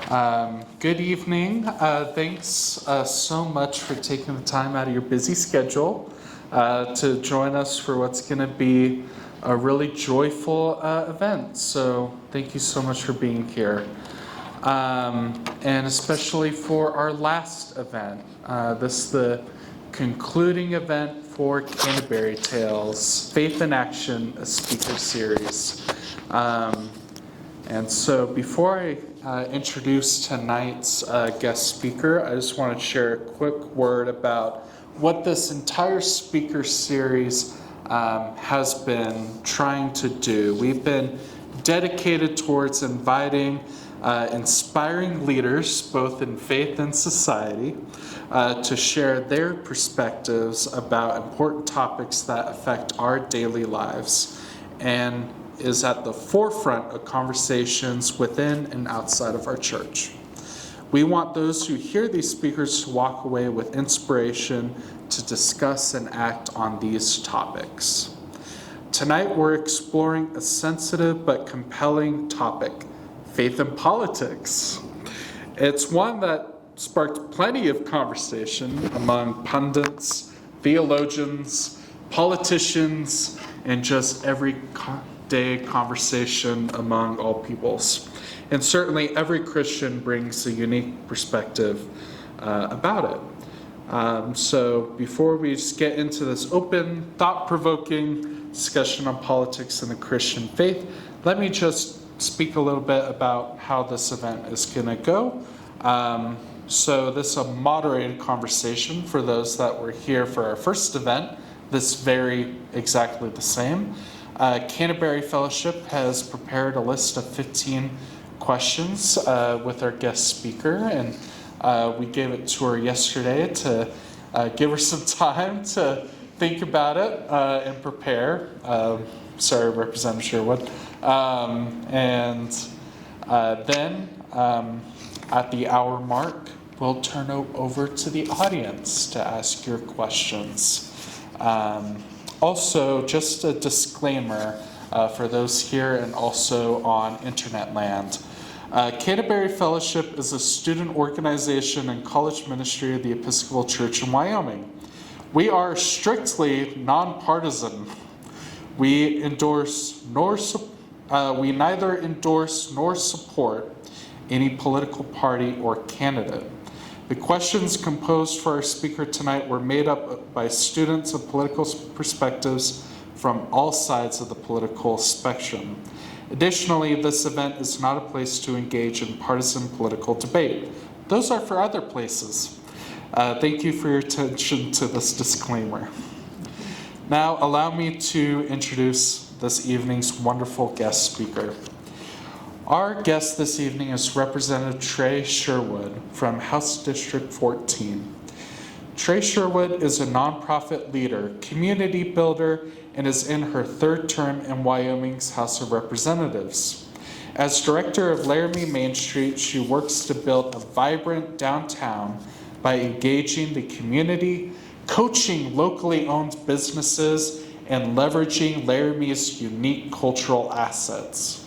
Good evening. Thanks so much for taking the time out of your busy schedule to join us for what's going to be a really joyful event. So thank you so much for being here. And especially for our last event. This is the concluding event for Canterbury Tales, Faith in Action, a speaker series. And so before I introduce tonight's guest speaker, I just want to share a quick word about what this entire speaker series has been trying to do. We've been dedicated towards inviting inspiring leaders, both in faith and society, to share their perspectives about important topics that affect our daily lives and is at the forefront of conversations within and outside of our church. We want those who hear these speakers to walk away with inspiration to discuss and act on these topics. Tonight we're exploring a sensitive but compelling topic, faith and politics. It's one that sparked plenty of conversation among pundits, theologians, politicians, and just every day conversation among all peoples. And certainly every Christian brings a unique perspective about it. So before we just get into this open, thought-provoking discussion on politics and the Christian faith, let me just speak a little bit about how this event is going to go. So this is a moderated conversation for those that were here for our first event. This very exactly the same. Canterbury Fellowship has prepared a list of 15 questions with our guest speaker, and we gave it to her yesterday to give her some time to think about it and prepare. Sorry, Representative Sherwood. And then at the hour mark, we'll turn over to the audience to ask your questions. Also, just a disclaimer for those here and also on internet land. Canterbury Fellowship is a student organization and college ministry of the Episcopal Church in Wyoming. We are strictly nonpartisan. We neither endorse nor support any political party or candidate. The questions composed for our speaker tonight were made up by students of political perspectives from all sides of the political spectrum. Additionally, this event is not a place to engage in partisan political debate. Those are for other places. Thank you for your attention to this disclaimer. Now, allow me to introduce this evening's wonderful guest speaker. Our guest this evening is Representative Trey Sherwood from House District 14. Trey Sherwood is a nonprofit leader, community builder, and is in her third term in Wyoming's House of Representatives. As director of Laramie Main Street, she works to build a vibrant downtown by engaging the community, coaching locally owned businesses, and leveraging Laramie's unique cultural assets.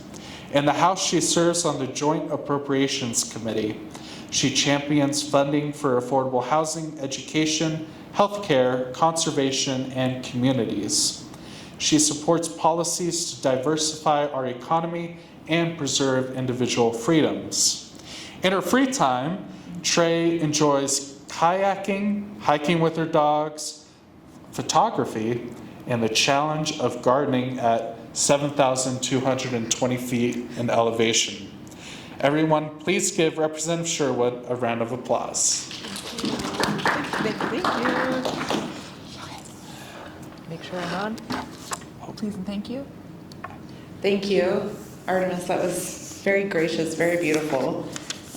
In the House, she serves on the Joint Appropriations Committee. She champions funding for affordable housing, education, healthcare, conservation, and communities. She supports policies to diversify our economy and preserve individual freedoms. In her free time, Trey enjoys kayaking, hiking with her dogs, photography, and the challenge of gardening at 7,220 feet in elevation. Everyone, please give Representative Sherwood a round of applause. Thank you. Make sure I'm on. Please and thank you. Thank you, Artemis. That was very gracious, very beautiful.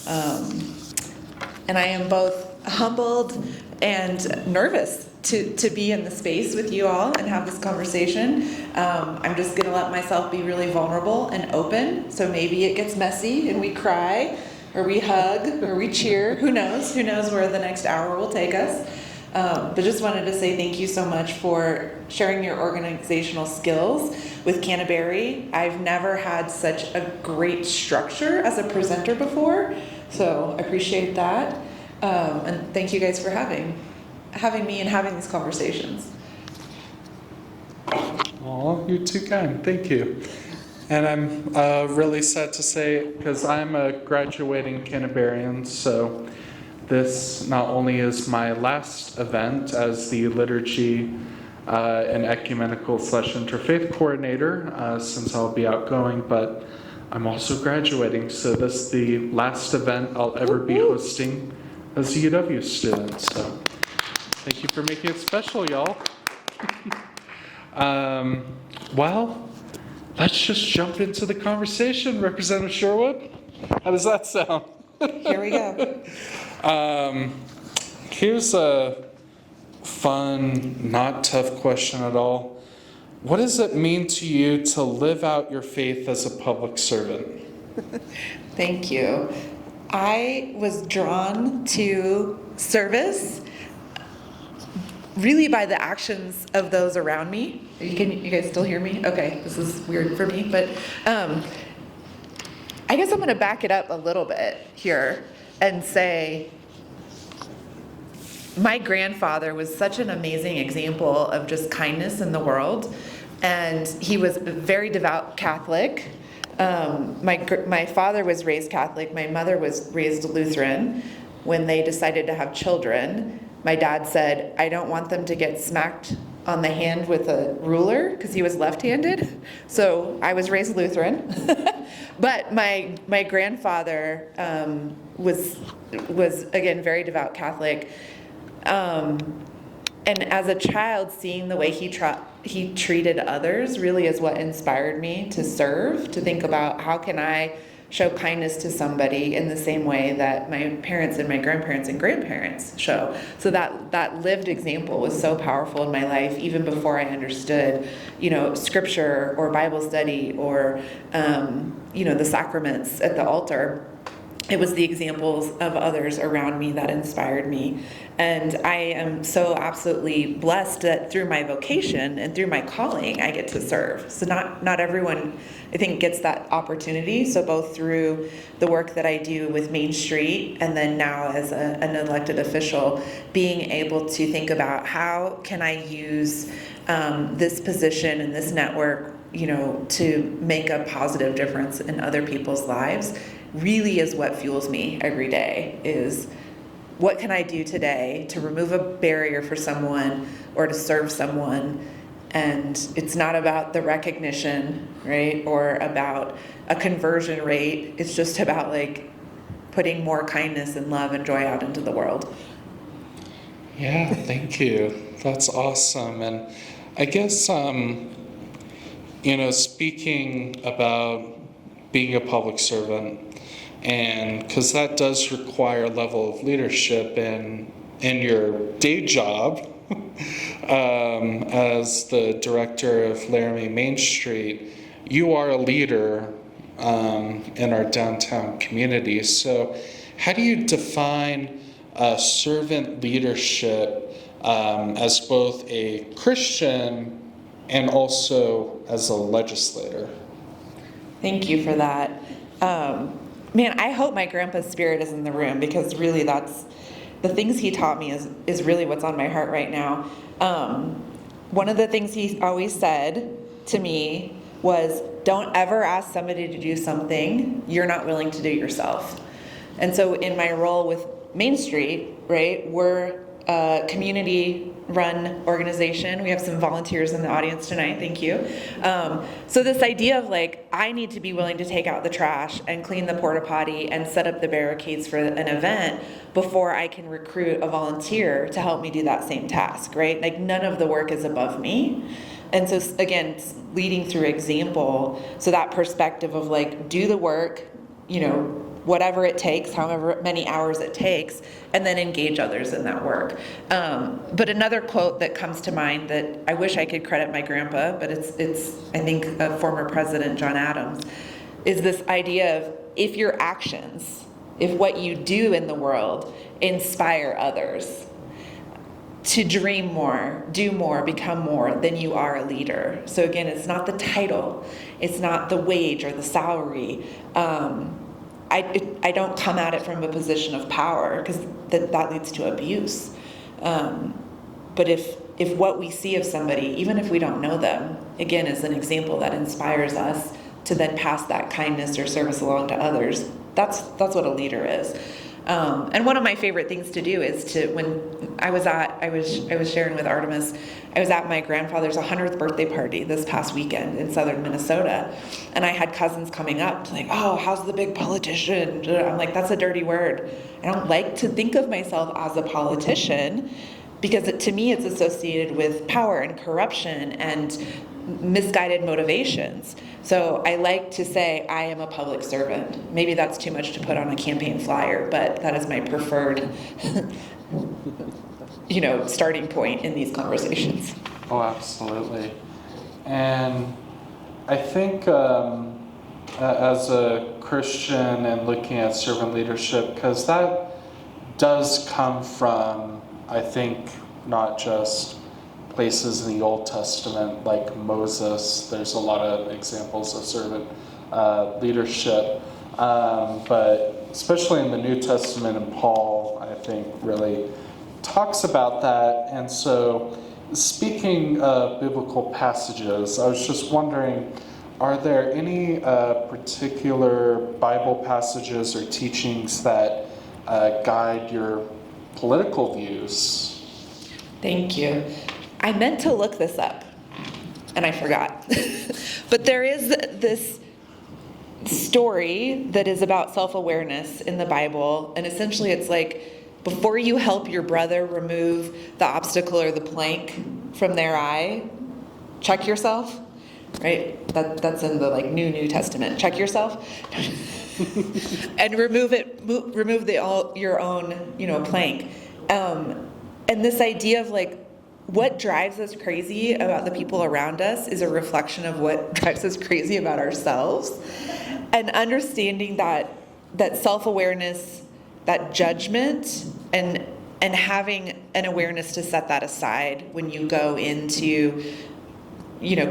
And I am both humbled and nervous to be in the space with you all and have this conversation. I'm just going to let myself be really vulnerable and open. So maybe it gets messy and we cry or we hug or we cheer. Who knows? Who knows where the next hour will take us. But just wanted to say thank you so much for sharing your organizational skills with Canterbury. I've never had such a great structure as a presenter before, so I appreciate that. And thank you guys for having me and having these conversations. Oh, you're too kind. Thank you. And I'm really sad to say, because I'm a graduating Canterburyan, so this not only is my last event as the liturgy and ecumenical/interfaith coordinator, since I'll be outgoing, but I'm also graduating, so this is the last event I'll ever be hosting as a UW student. So thank you for making it special, y'all. Well, let's just jump into the conversation, Representative Sherwood. How does that sound? Here we go. Here's a fun, not tough question at all. What does it mean to you to live out your faith as a public servant? Thank you. I was drawn to service really by the actions of those around me. You guys still hear me? Okay, this is weird for me, but I guess I'm going to back it up a little bit here and say my grandfather was such an amazing example of just kindness in the world, and he was a very devout Catholic. My father was raised Catholic. My mother was raised Lutheran. When they decided to have children, my dad said, I don't want them to get smacked on the hand with a ruler, because he was left-handed. So I was raised Lutheran. But my grandfather was again very devout Catholic. And as a child, seeing the way he treated others really is what inspired me to serve, to think about how can I show kindness to somebody in the same way that my parents and my grandparents show. So that lived example was so powerful in my life, even before I understood, scripture or Bible study or, the sacraments at the altar. It was the examples of others around me that inspired me. And I am so absolutely blessed that through my vocation and through my calling, I get to serve. So not everyone, I think, gets that opportunity. So both through the work that I do with Main Street and then now as an elected official, being able to think about how can I use this position and this network, to make a positive difference in other people's lives really is what fuels me every day, is what can I do today to remove a barrier for someone or to serve someone. And it's not about the recognition, right, or about a conversion rate. It's just about putting more kindness and love and joy out into the world. Yeah, thank you. That's awesome. And I guess, speaking about being a public servant, and because that does require a level of leadership in your day job as the director of Laramie Main Street, you are a leader in our downtown community. So how do you define servant leadership as both a Christian and also as a legislator? Thank you for that. Man, I hope my grandpa's spirit is in the room, because really that's the things he taught me is really what's on my heart right now. One of the things he always said to me was, don't ever ask somebody to do something you're not willing to do yourself. And so in my role with Main Street, right, we're a community-run organization. We have some volunteers in the audience tonight. Thank you. So this idea of I need to be willing to take out the trash and clean the porta potty and set up the barricades for an event before I can recruit a volunteer to help me do that same task, right? None of the work is above me. And so again, leading through example, so that perspective of do the work, whatever it takes, however many hours it takes, and then engage others in that work. But another quote that comes to mind that I wish I could credit my grandpa, but it's I think former President John Adams, is this idea of if your actions, if what you do in the world inspire others, to dream more, do more, become more than you are a leader. So again, it's not the title, it's not the wage or the salary. I don't come at it from a position of power, because that leads to abuse. But if what we see of somebody, even if we don't know them, again, is an example that inspires us to then pass that kindness or service along to others, that's what a leader is. And one of my favorite things to do is when I was sharing with Artemis, I was at my grandfather's 100th birthday party this past weekend in southern Minnesota, and I had cousins coming up like, oh, how's the big politician? I'm like, that's a dirty word. I don't like to think of myself as a politician, because to me it's associated with power and corruption and misguided motivations. So I like to say I am a public servant. Maybe that's too much to put on a campaign flyer, but that is my preferred starting point in these conversations. Oh, absolutely. And I think as a Christian and looking at servant leadership, because that does come from, I think, not just places in the Old Testament like Moses. There's a lot of examples of servant leadership, but especially in the New Testament, and Paul, I think, really talks about that. And so, speaking of biblical passages, I was just wondering, are there any particular Bible passages or teachings that guide your political views? Thank you. I meant to look this up, and I forgot. But there is this story that is about self-awareness in the Bible, and essentially it's like, before you help your brother remove the obstacle or the plank from their eye, check yourself, right? That's in the New Testament. Check yourself, and remove your own plank. And this idea of what drives us crazy about the people around us is a reflection of what drives us crazy about ourselves. And understanding that self-awareness, that judgment, and having an awareness to set that aside when you go into,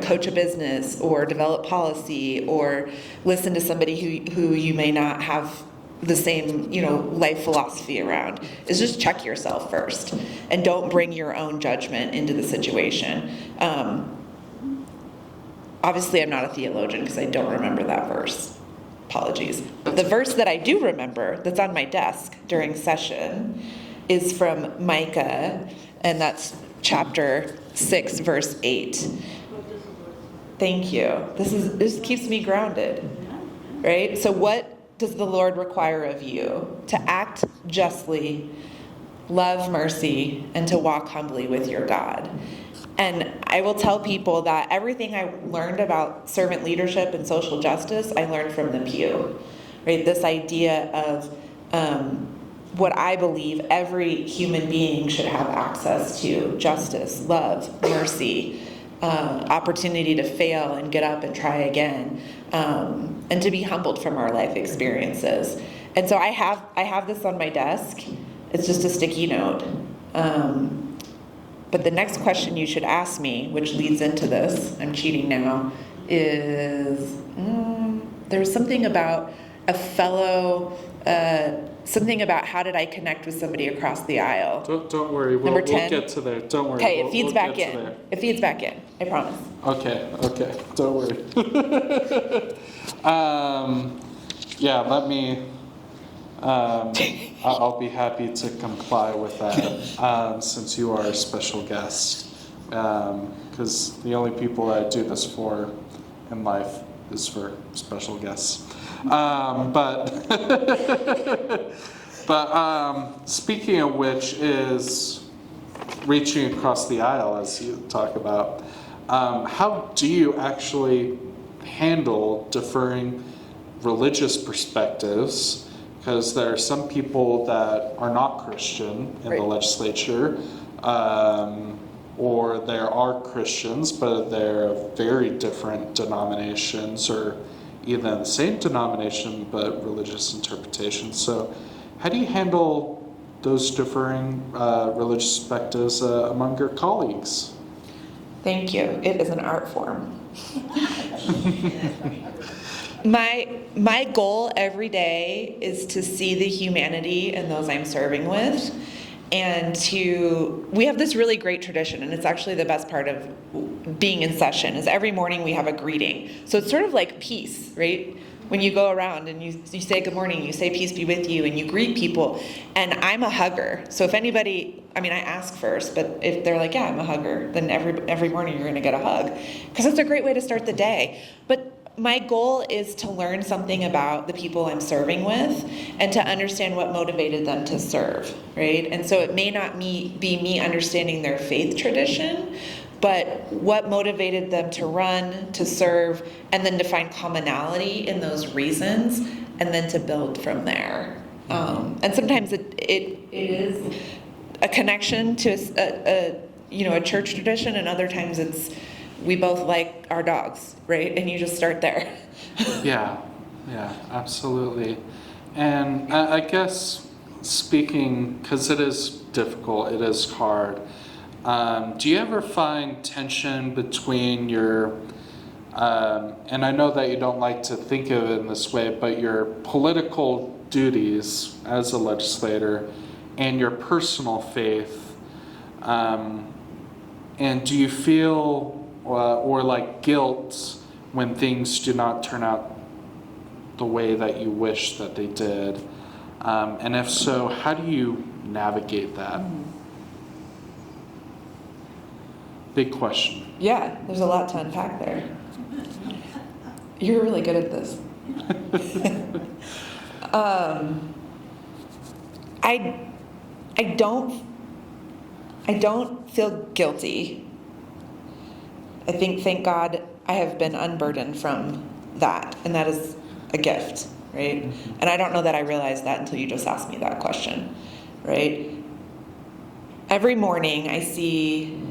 coach a business or develop policy or listen to somebody who you may not have the same, life philosophy around, is just check yourself first and don't bring your own judgment into the situation. Obviously, I'm not a theologian because I don't remember that verse. Apologies. The verse that I do remember that's on my desk during session is from Micah, and that's chapter 6, verse 8. Thank you. This keeps me grounded, right? So what does the Lord require of you? To act justly, love mercy, and to walk humbly with your God. And I will tell people that everything I learned about servant leadership and social justice, I learned from the pew, right? This idea of what I believe every human being should have access to: justice, love, mercy, opportunity to fail and get up and try again, and to be humbled from our life experiences. And so I have this on my desk. It's just a sticky note. But the next question you should ask me, which leads into this, I'm cheating now, is there's something about a fellow, something about how did I connect with somebody across the aisle. Don't worry, we'll get to there. Don't worry. Okay, it feeds back in. It feeds back in, I promise. Okay, don't worry. Let me, I'll be happy to comply with that, since you are a special guest. Because the only people that I do this for in life is for special guests. But speaking of which is reaching across the aisle, as you talk about, how do you actually handle deferring religious perspectives? Because there are some people that are not Christian in the legislature, or there are Christians, but they're of very different denominations, or even the same denomination, but religious interpretations. So how do you handle those differing religious perspectives among your colleagues. Thank you. It is an art form. My goal every day is to see the humanity in those I'm serving with, and we have this really great tradition, and it's actually the best part of being in session, is every morning we have a greeting. So it's sort of like peace, right? When you go around and you say good morning, you say peace be with you, and you greet people. And I'm a hugger. So if anybody, I ask first, but if they're like, yeah, I'm a hugger, then every morning you're going to get a hug. Because it's a great way to start the day. But my goal is to learn something about the people I'm serving with and to understand what motivated them to serve, right? And so it may not be me understanding their faith tradition, but what motivated them to run, to serve, and then to find commonality in those reasons, and then to build from there. And sometimes it is a connection to a church tradition, and other times it's we both like our dogs, right? And you just start there. Yeah, absolutely. And I guess speaking, because it is difficult, it is hard, do you ever find tension between your, and I know that you don't like to think of it in this way, but your political duties as a legislator and your personal faith, and do you feel or like guilt when things do not turn out the way that you wish that they did? And if so, how do you navigate that? Big question. Yeah, there's a lot to unpack there. You're really good at this. I don't feel guilty. I think, thank God, I have been unburdened from that, and that is a gift, right? And I don't know that I realized that until you just asked me that question, right? Every morning I see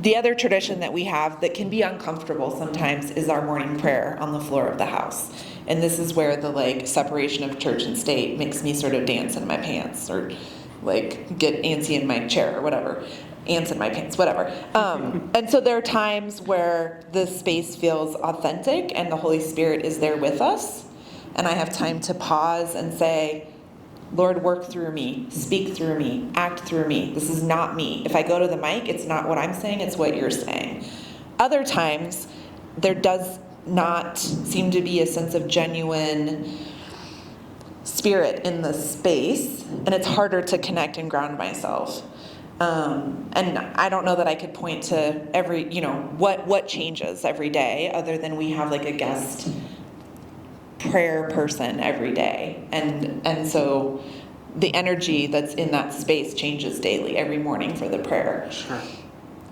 the other tradition that we have that can be uncomfortable sometimes is our morning prayer on the floor of the house. And this is where the separation of church and state makes me sort of dance in my pants or get antsy in my chair or whatever. Ants in my pants, whatever. And so there are times where the space feels authentic and the Holy Spirit is there with us. And I have time to pause and say, Lord, work through me, speak through me, act through me. This is not me. If I go to the mic, it's not what I'm saying, it's what you're saying. Other times, there does not seem to be a sense of genuine spirit in the space, and it's harder to connect and ground myself. And I don't know that I could point to every, what changes every day other than we have a guest prayer person every day. And so the energy that's in that space changes daily every morning for the prayer. Sure.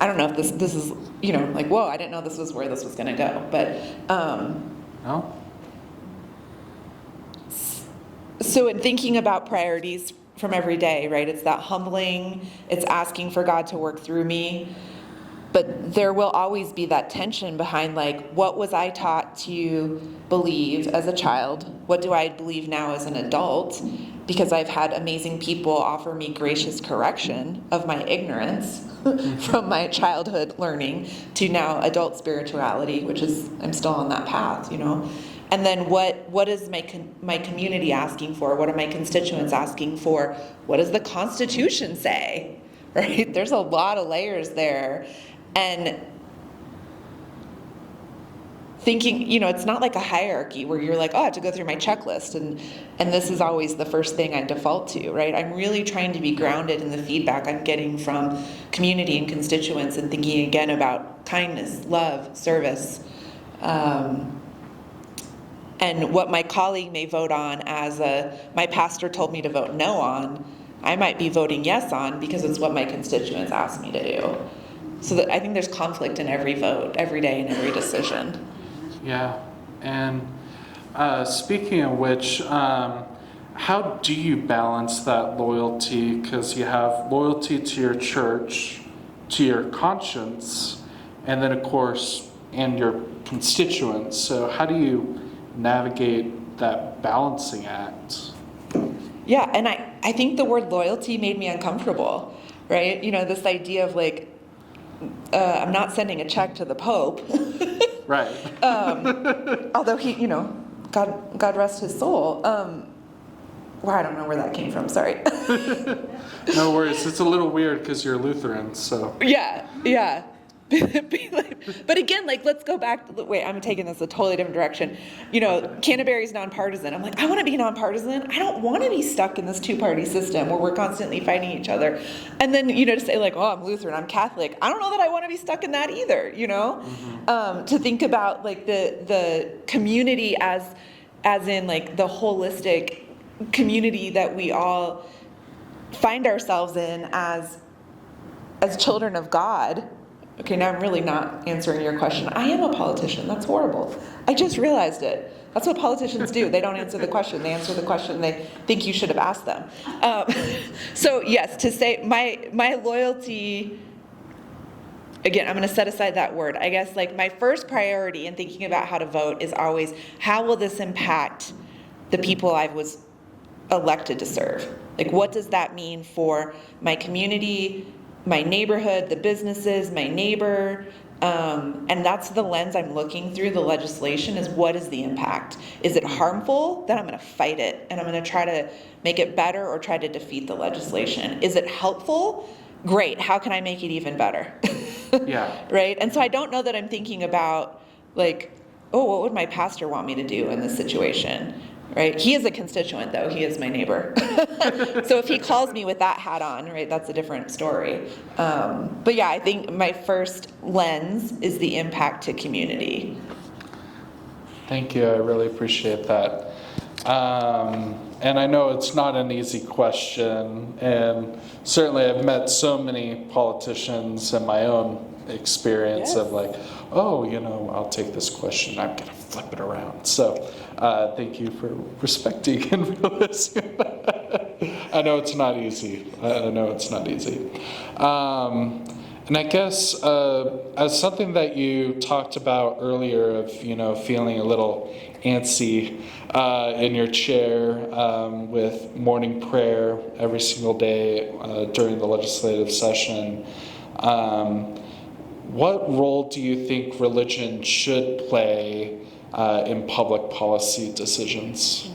I don't know if this is, whoa, I didn't know this was where this was going to go. But, No? So in thinking about priorities from every day, right, it's that humbling, it's asking for God to work through me. But there will always be that tension behind, what was I taught to believe as a child? What do I believe now as an adult? Because I've had amazing people offer me gracious correction of my ignorance from my childhood learning to now adult spirituality, which is, I'm still on that path, And then what is my community asking for? What are my constituents asking for? What does the Constitution say? Right? There's a lot of layers there. And thinking, it's not like a hierarchy where you're I have to go through my checklist and this is always the first thing I default to, right? I'm really trying to be grounded in the feedback I'm getting from community and constituents and thinking again about kindness, love, service, and what my colleague may vote on as my pastor told me to vote no on, I might be voting yes on because it's what my constituents asked me to do. So I think there's conflict in every vote, every day, and every decision. Yeah. And speaking of which, how do you balance that loyalty? Because you have loyalty to your church, to your conscience, and then, of course, and your constituents. So how do you navigate that balancing act? Yeah, and I think the word loyalty made me uncomfortable, right? You know, this idea of like, I'm not sending a check to the Pope. Right. Although he, you know, God rest his soul. Well, I don't know where that came from, sorry. No worries. It's a little weird because you're Lutheran, so. Yeah. But again, like, let's go back. Wait, I'm taking this a totally different direction. You know, Canterbury's nonpartisan. I'm like, I want to be nonpartisan. I don't want to be stuck in this two-party system where we're constantly fighting each other. And then, you know, to say like, oh, I'm Lutheran, I'm Catholic. I don't know that I want to be stuck in that either, you know? To think about like the community as in like the holistic community that we all find ourselves in as children of God. Okay, now I'm really not answering your question. I am a politician. That's horrible. I just realized it. That's what politicians do. They don't answer the question. They answer the question they think you should have asked them. So yes, to say my loyalty, again, I'm going to set aside that word. I guess like my first priority in thinking about how to vote is always, how will this impact the people I was elected to serve? Like, what does that mean for my community, my neighborhood, the businesses, my neighbor? And that's the lens I'm looking through the legislation, is what is the impact? Is it harmful? Then I'm going to fight it, and I'm going to try to make it better or try to defeat the legislation. Is it helpful? Great. How can I make it even better? Yeah. Right? And so I don't know that I'm thinking about like, oh, what would my pastor want me to do in this situation? Right? He is a constituent, though. He is my neighbor. So if he calls me with that hat on, right, that's a different story. But yeah, I think my first lens is the impact to community. Thank you. I really appreciate that. And I know it's not an easy question, and certainly I've met so many politicians in my own experience of like, oh, you know, I'll take this question, I'm going to flip it around. So thank you for respecting and realizing. I know it's not easy. And I guess as something that you talked about earlier of, you know, feeling a little antsy in your chair with morning prayer every single day during the legislative session, what role do you think religion should play in public policy decisions?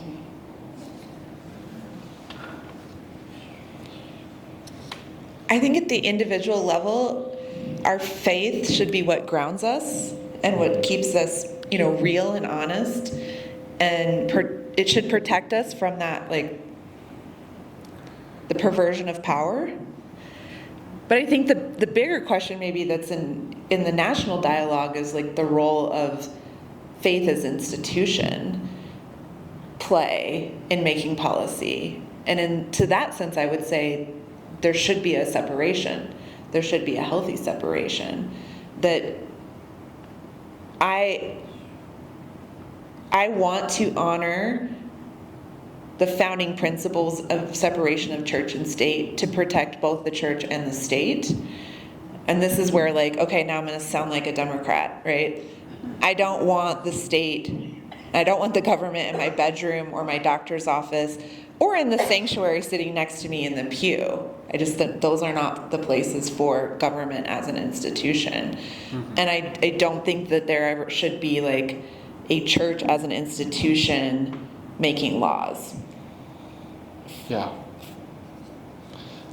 I think at the individual level, our faith should be what grounds us and what keeps us, you know, real and honest. And it should protect us from that, like, the perversion of power. But I think the bigger question maybe that's in the national dialogue is like the role of faith as institution play in making policy. And to that sense, I would say there should be a separation. There should be a healthy separation. That I want to honor the founding principles of separation of church and state to protect both the church and the state. And this is where, like, okay, now I'm going to sound like a Democrat, right? I don't want the state, I don't want the government in my bedroom or my doctor's office or in the sanctuary sitting next to me in the pew. I just think those are not the places for government as an institution. Mm-hmm. And I don't think that there ever should be like a church as an institution making laws. Yeah.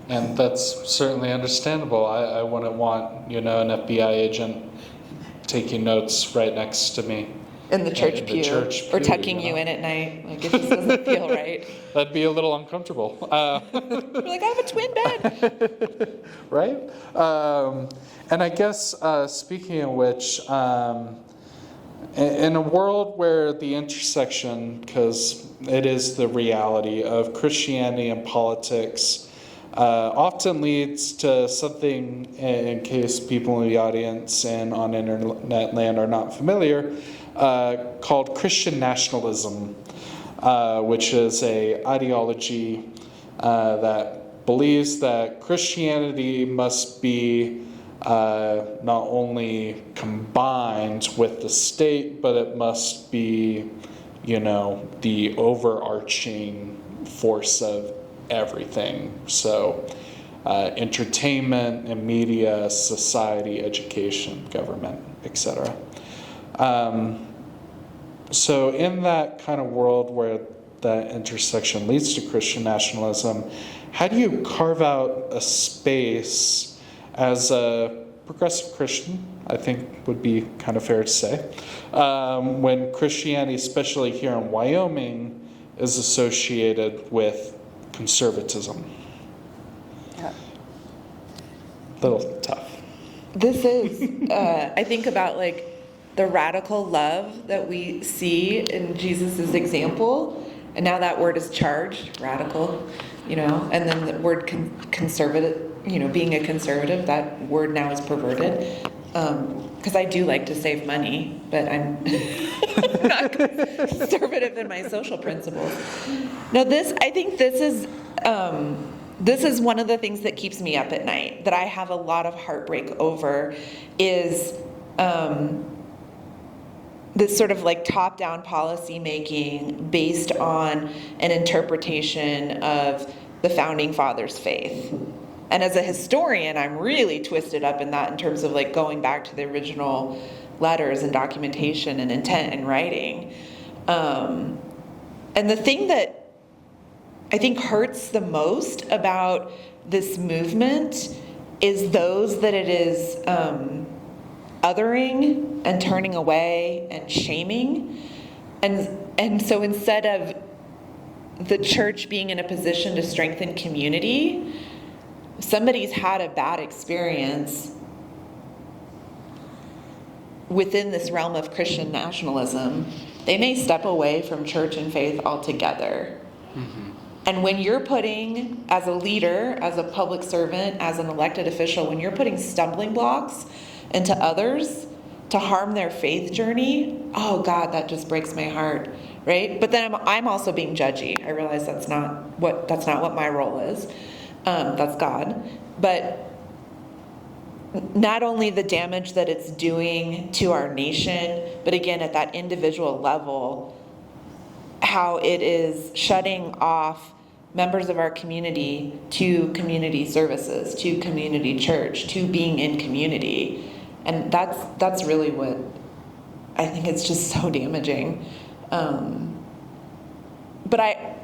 And that's certainly understandable. I wouldn't want, you know, an FBI agent taking notes right next to me. In the church pew, or tucking you in at night. Like, it just doesn't feel right. That'd be a little uncomfortable. You're like, I have a twin bed. Right? And I guess, speaking of which, in a world where the intersection, because it is the reality of Christianity and politics, often leads to something, in case people in the audience and on internet land are not familiar, called Christian nationalism, which is a ideology that believes that Christianity must be not only combined with the state, but it must be, you know, the overarching force of everything. So entertainment and media, society, education, government, etc. So in that kind of world where that intersection leads to Christian nationalism, how do you carve out a space as a progressive Christian, I think would be kind of fair to say, when Christianity, especially here in Wyoming, is associated with conservatism? Yeah. Little tough. This is, I think about like the radical love that we see in Jesus's example, and now that word is charged, radical, and then the word conservative, being a conservative, that word now is perverted. Because I do like to save money, but I'm not conservative in my social principles. Now, I think this is one of the things that keeps me up at night, that I have a lot of heartbreak over, is this sort of like top-down policy making based on an interpretation of the founding fathers' faith. And as a historian, I'm really twisted up in that in terms of like going back to the original letters and documentation and intent and writing. And the thing that I think hurts the most about this movement is those that it is othering and turning away and shaming. And so instead of the church being in a position to strengthen community, somebody's had a bad experience within this realm of Christian nationalism, they may step away from church and faith altogether. Mm-hmm. And when you're putting, as a leader, as a public servant, as an elected official, when you're putting stumbling blocks into others to harm their faith journey, oh God, that just breaks my heart, right? But then I'm also being judgy. I realize that's not what my role is. That's God. But not only the damage that it's doing to our nation, but again, at that individual level, how it is shutting off members of our community to community services, to community church, to being in community. And that's really what I think it's just so damaging. But I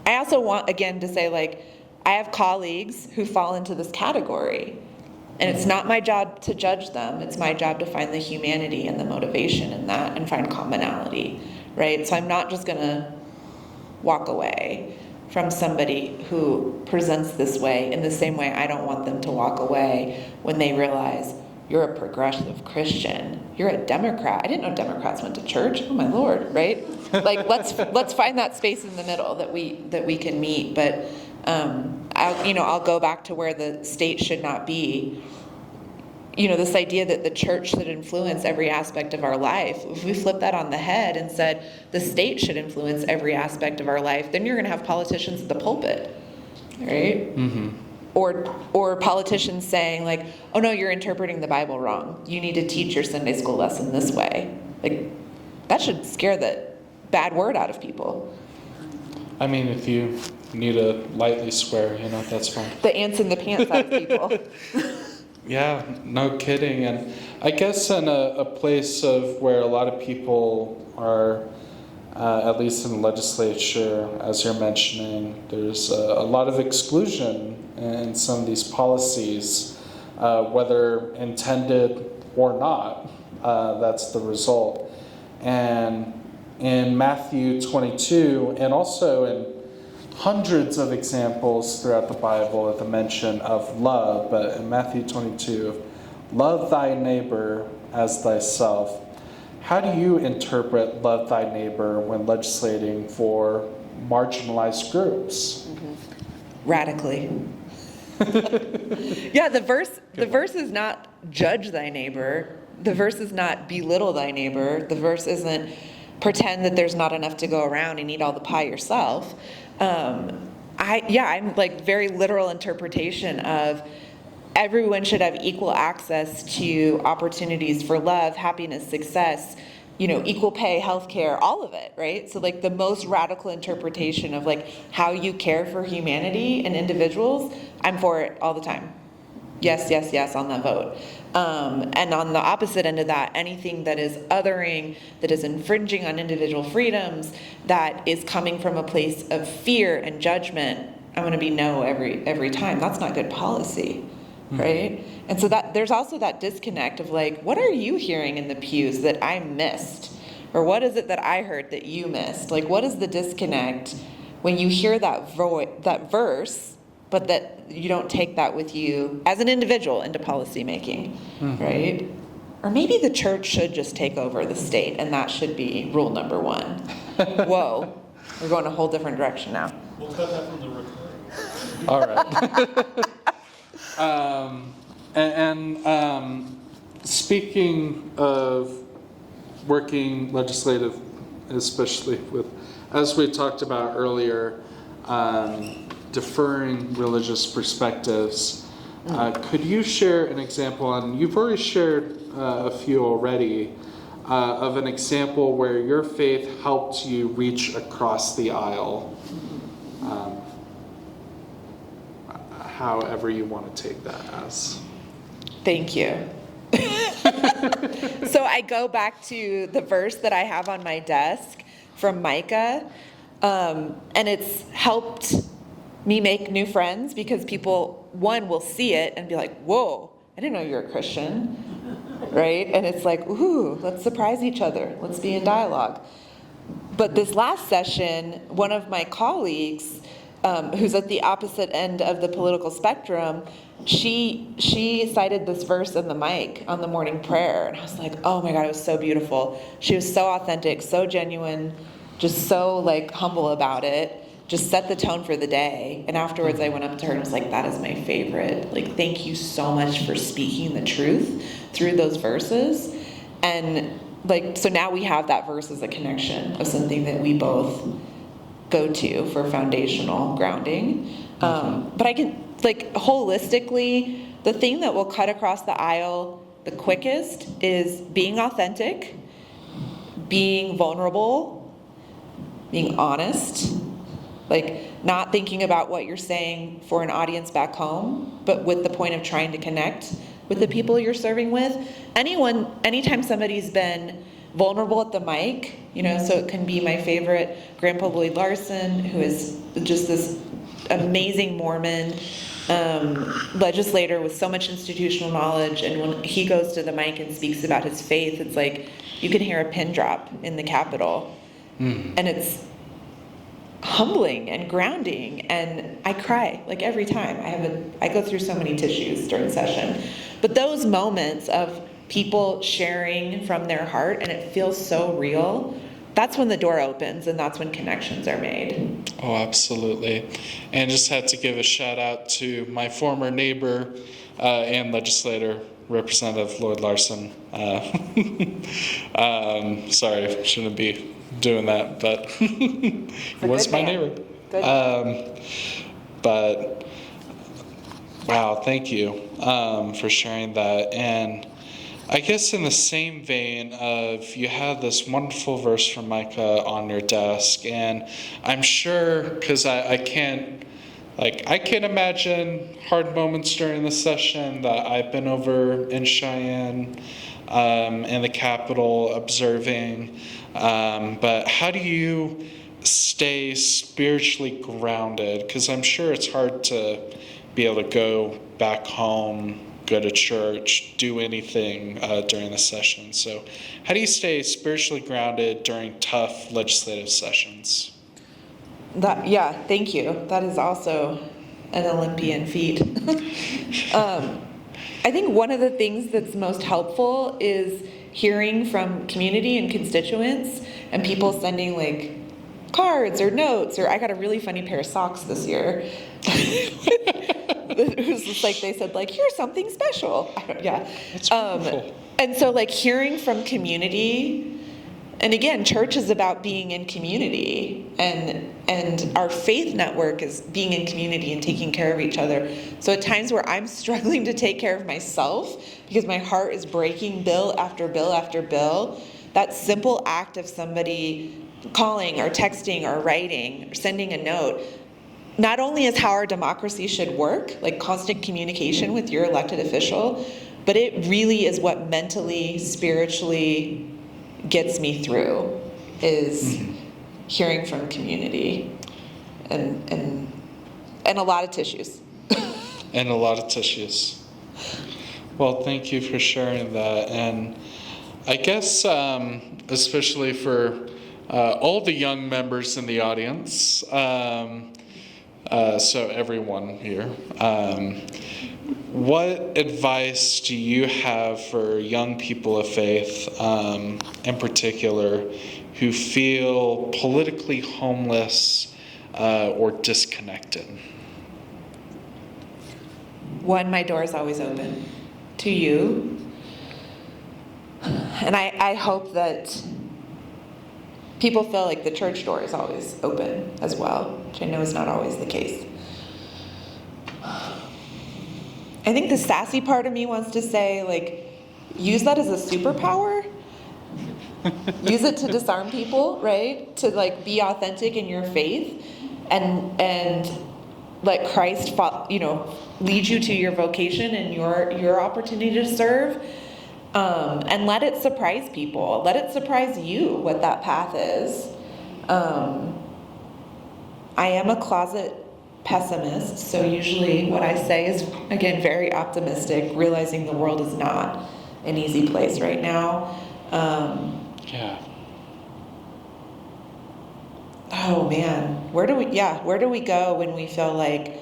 also want, again, to say, like, I have colleagues who fall into this category. And it's not my job to judge them. It's my job to find the humanity and the motivation in that and find commonality, right? So I'm not just going to walk away from somebody who presents this way in the same way I don't want them to walk away when they realize you're a progressive Christian. You're a Democrat. I didn't know Democrats went to church. Oh my Lord, right? Like let's find that space in the middle that we can meet. But I'll go back to where the state should not be. This idea that the church should influence every aspect of our life. If we flip that on the head and said the state should influence every aspect of our life, then you're going to have politicians at the pulpit, right? Mm-hmm. Or politicians saying like, oh no, you're interpreting the Bible wrong. You need to teach your Sunday school lesson this way. Like, that should scare the bad word out of people. I mean, if you need to lightly swear, that's fine. The ants in the pants out of people. Yeah, no kidding. And I guess in a place of where a lot of people are, at least in the legislature, as you're mentioning, there's a lot of exclusion in some of these policies, whether intended or not. That's the result. And in Matthew 22, and also in hundreds of examples throughout the Bible at the mention of love, but in Matthew 22, love thy neighbor as thyself. How do you interpret love thy neighbor when legislating for marginalized groups? Mm-hmm. Radically. Yeah, the verse is not judge thy neighbor. The verse is not belittle thy neighbor. The verse isn't pretend that there's not enough to go around and eat all the pie yourself. I'm like very literal interpretation of everyone should have equal access to opportunities for love, happiness, success, equal pay, healthcare, all of it, right? So like the most radical interpretation of like how you care for humanity and individuals, I'm for it all the time. Yes, yes, yes on that vote. And on the opposite end of that, anything that is othering, that is infringing on individual freedoms, that is coming from a place of fear and judgment, I'm going to be no every time. That's not good policy, right? And so that there's also that disconnect of like, what are you hearing in the pews that I missed? Or what is it that I heard that you missed? Like, what is the disconnect when you hear that verse, but that you don't take that with you as an individual into policy making, right? Or maybe the church should just take over the state, and that should be rule number one. Whoa, we're going a whole different direction now. We'll cut that from the recording. All right. Speaking of working legislative, especially with, as we talked about earlier, deferring religious perspectives, could you share an example, and you've already shared a few already, of an example where your faith helped you reach across the aisle? However you want to take that as. Thank you. So I go back to the verse that I have on my desk from Micah, and it's helped me make new friends because people, one, will see it and be like, whoa, I didn't know you were a Christian, right? And it's like, ooh, let's surprise each other. Let's be in dialogue. But this last session, one of my colleagues, who's at the opposite end of the political spectrum, she cited this verse in the mic on the morning prayer, and I was like, oh my God, it was so beautiful. She was so authentic, so genuine, just so like humble about it, just set the tone for the day. And afterwards I went up to her and was like, that is my favorite. Like, thank you so much for speaking the truth through those verses. And like, so now we have that verse as a connection of something that we both go to for foundational grounding. But I can, like, holistically, the thing that will cut across the aisle the quickest is being authentic, being vulnerable, being honest, like not thinking about what you're saying for an audience back home, but with the point of trying to connect with the people you're serving with. Anytime somebody's been vulnerable at the mic, so it can be my favorite, Grandpa Lloyd Larson, who is just this amazing Mormon legislator with so much institutional knowledge, and when he goes to the mic and speaks about his faith, it's like you can hear a pin drop in the Capitol, and it's humbling and grounding, and I cry like every time. I go through so many tissues during session, but those moments of people sharing from their heart and it feels so real, that's when the door opens and that's when connections are made. Oh, absolutely. And just had to give a shout out to my former neighbor and legislator, Representative Lloyd Larson. Sorry, shouldn't be doing that, but he was my neighbor. But wow, thank you for sharing that. And I guess in the same vein of, you have this wonderful verse from Micah on your desk, and I'm sure, because I can't imagine hard moments during the session that I've been over in Cheyenne and the Capitol observing, but how do you stay spiritually grounded? Because I'm sure it's hard to be able to go back home, go to church, do anything during the session. So how do you stay spiritually grounded during tough legislative sessions? Thank you. That is also an Olympian feat. I think one of the things that's most helpful is hearing from community and constituents and people sending like cards or notes, or I got a really funny pair of socks this year. It was just like, they said like, here's something special. That's wonderful. And so like hearing from community, and again, church is about being in community, and our faith network is being in community and taking care of each other. So at times where I'm struggling to take care of myself because my heart is breaking bill after bill after bill, that simple act of somebody calling or texting or writing or sending a note, not only is how our democracy should work, like constant communication with your elected official, but it really is what mentally, spiritually gets me through, is hearing from community and a lot of tissues. And a lot of tissues. Well, thank you for sharing that. And I guess, especially for all the young members in the audience, so everyone here, what advice do you have for young people of faith, in particular, who feel politically homeless or disconnected? One, my door is always open to you. And I hope that people feel like the church door is always open as well, which I know is not always the case. I think the sassy part of me wants to say, like, use that as a superpower. Use it to disarm people, right? To, like, be authentic in your faith and let Christ, lead you to your vocation and your opportunity to serve. And let it surprise people. Let it surprise you what that path is. I am a closet pessimist, so usually what I say is, again, very optimistic, realizing the world is not an easy place right now. Yeah. Oh man, where do we go when we feel like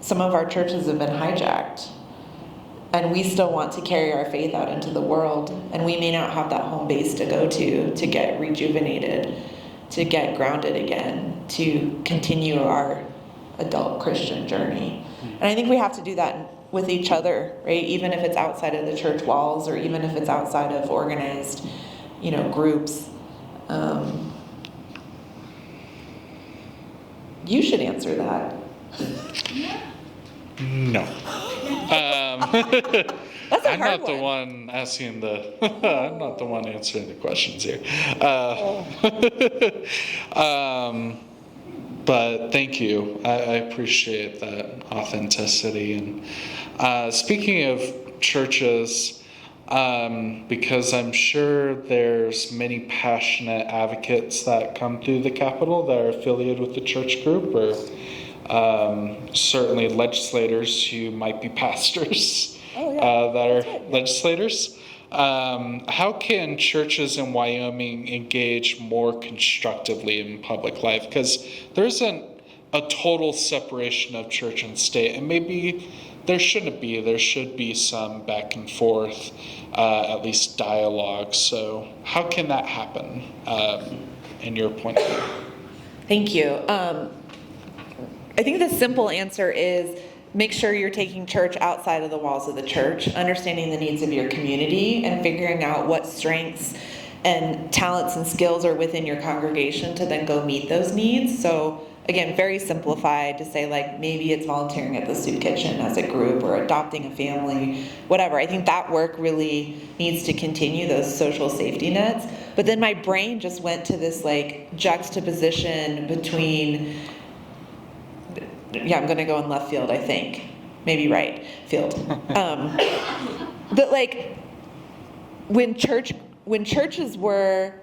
some of our churches have been hijacked and we still want to carry our faith out into the world, and we may not have that home base to go to get rejuvenated, to get grounded again, to continue our adult Christian journey. And I think we have to do that with each other, right? Even if it's outside of the church walls, or even if it's outside of organized, groups. You should answer that. No. That's a I'm hard not the one asking I'm not the one answering the questions here. But thank you. I appreciate that authenticity. And speaking of churches, because I'm sure there's many passionate advocates that come through the Capitol that are affiliated with the church group, or certainly legislators who might be pastors that are legislators. How can churches in Wyoming engage more constructively in public life? Because there isn't a total separation of church and state, and maybe there shouldn't be. There should be some back and forth, at least dialogue. So how can that happen, in your point of view? Thank you. I think the simple answer is make sure you're taking church outside of the walls of the church, understanding the needs of your community, and figuring out what strengths and talents and skills are within your congregation to then go meet those needs. So again, very simplified to say, like, maybe it's volunteering at the soup kitchen as a group, or adopting a family, whatever. I think that work really needs to continue, those social safety nets. But then my brain just went to this, like, juxtaposition between, I'm going to go in left field, I think. Maybe right field. But, like, when churches were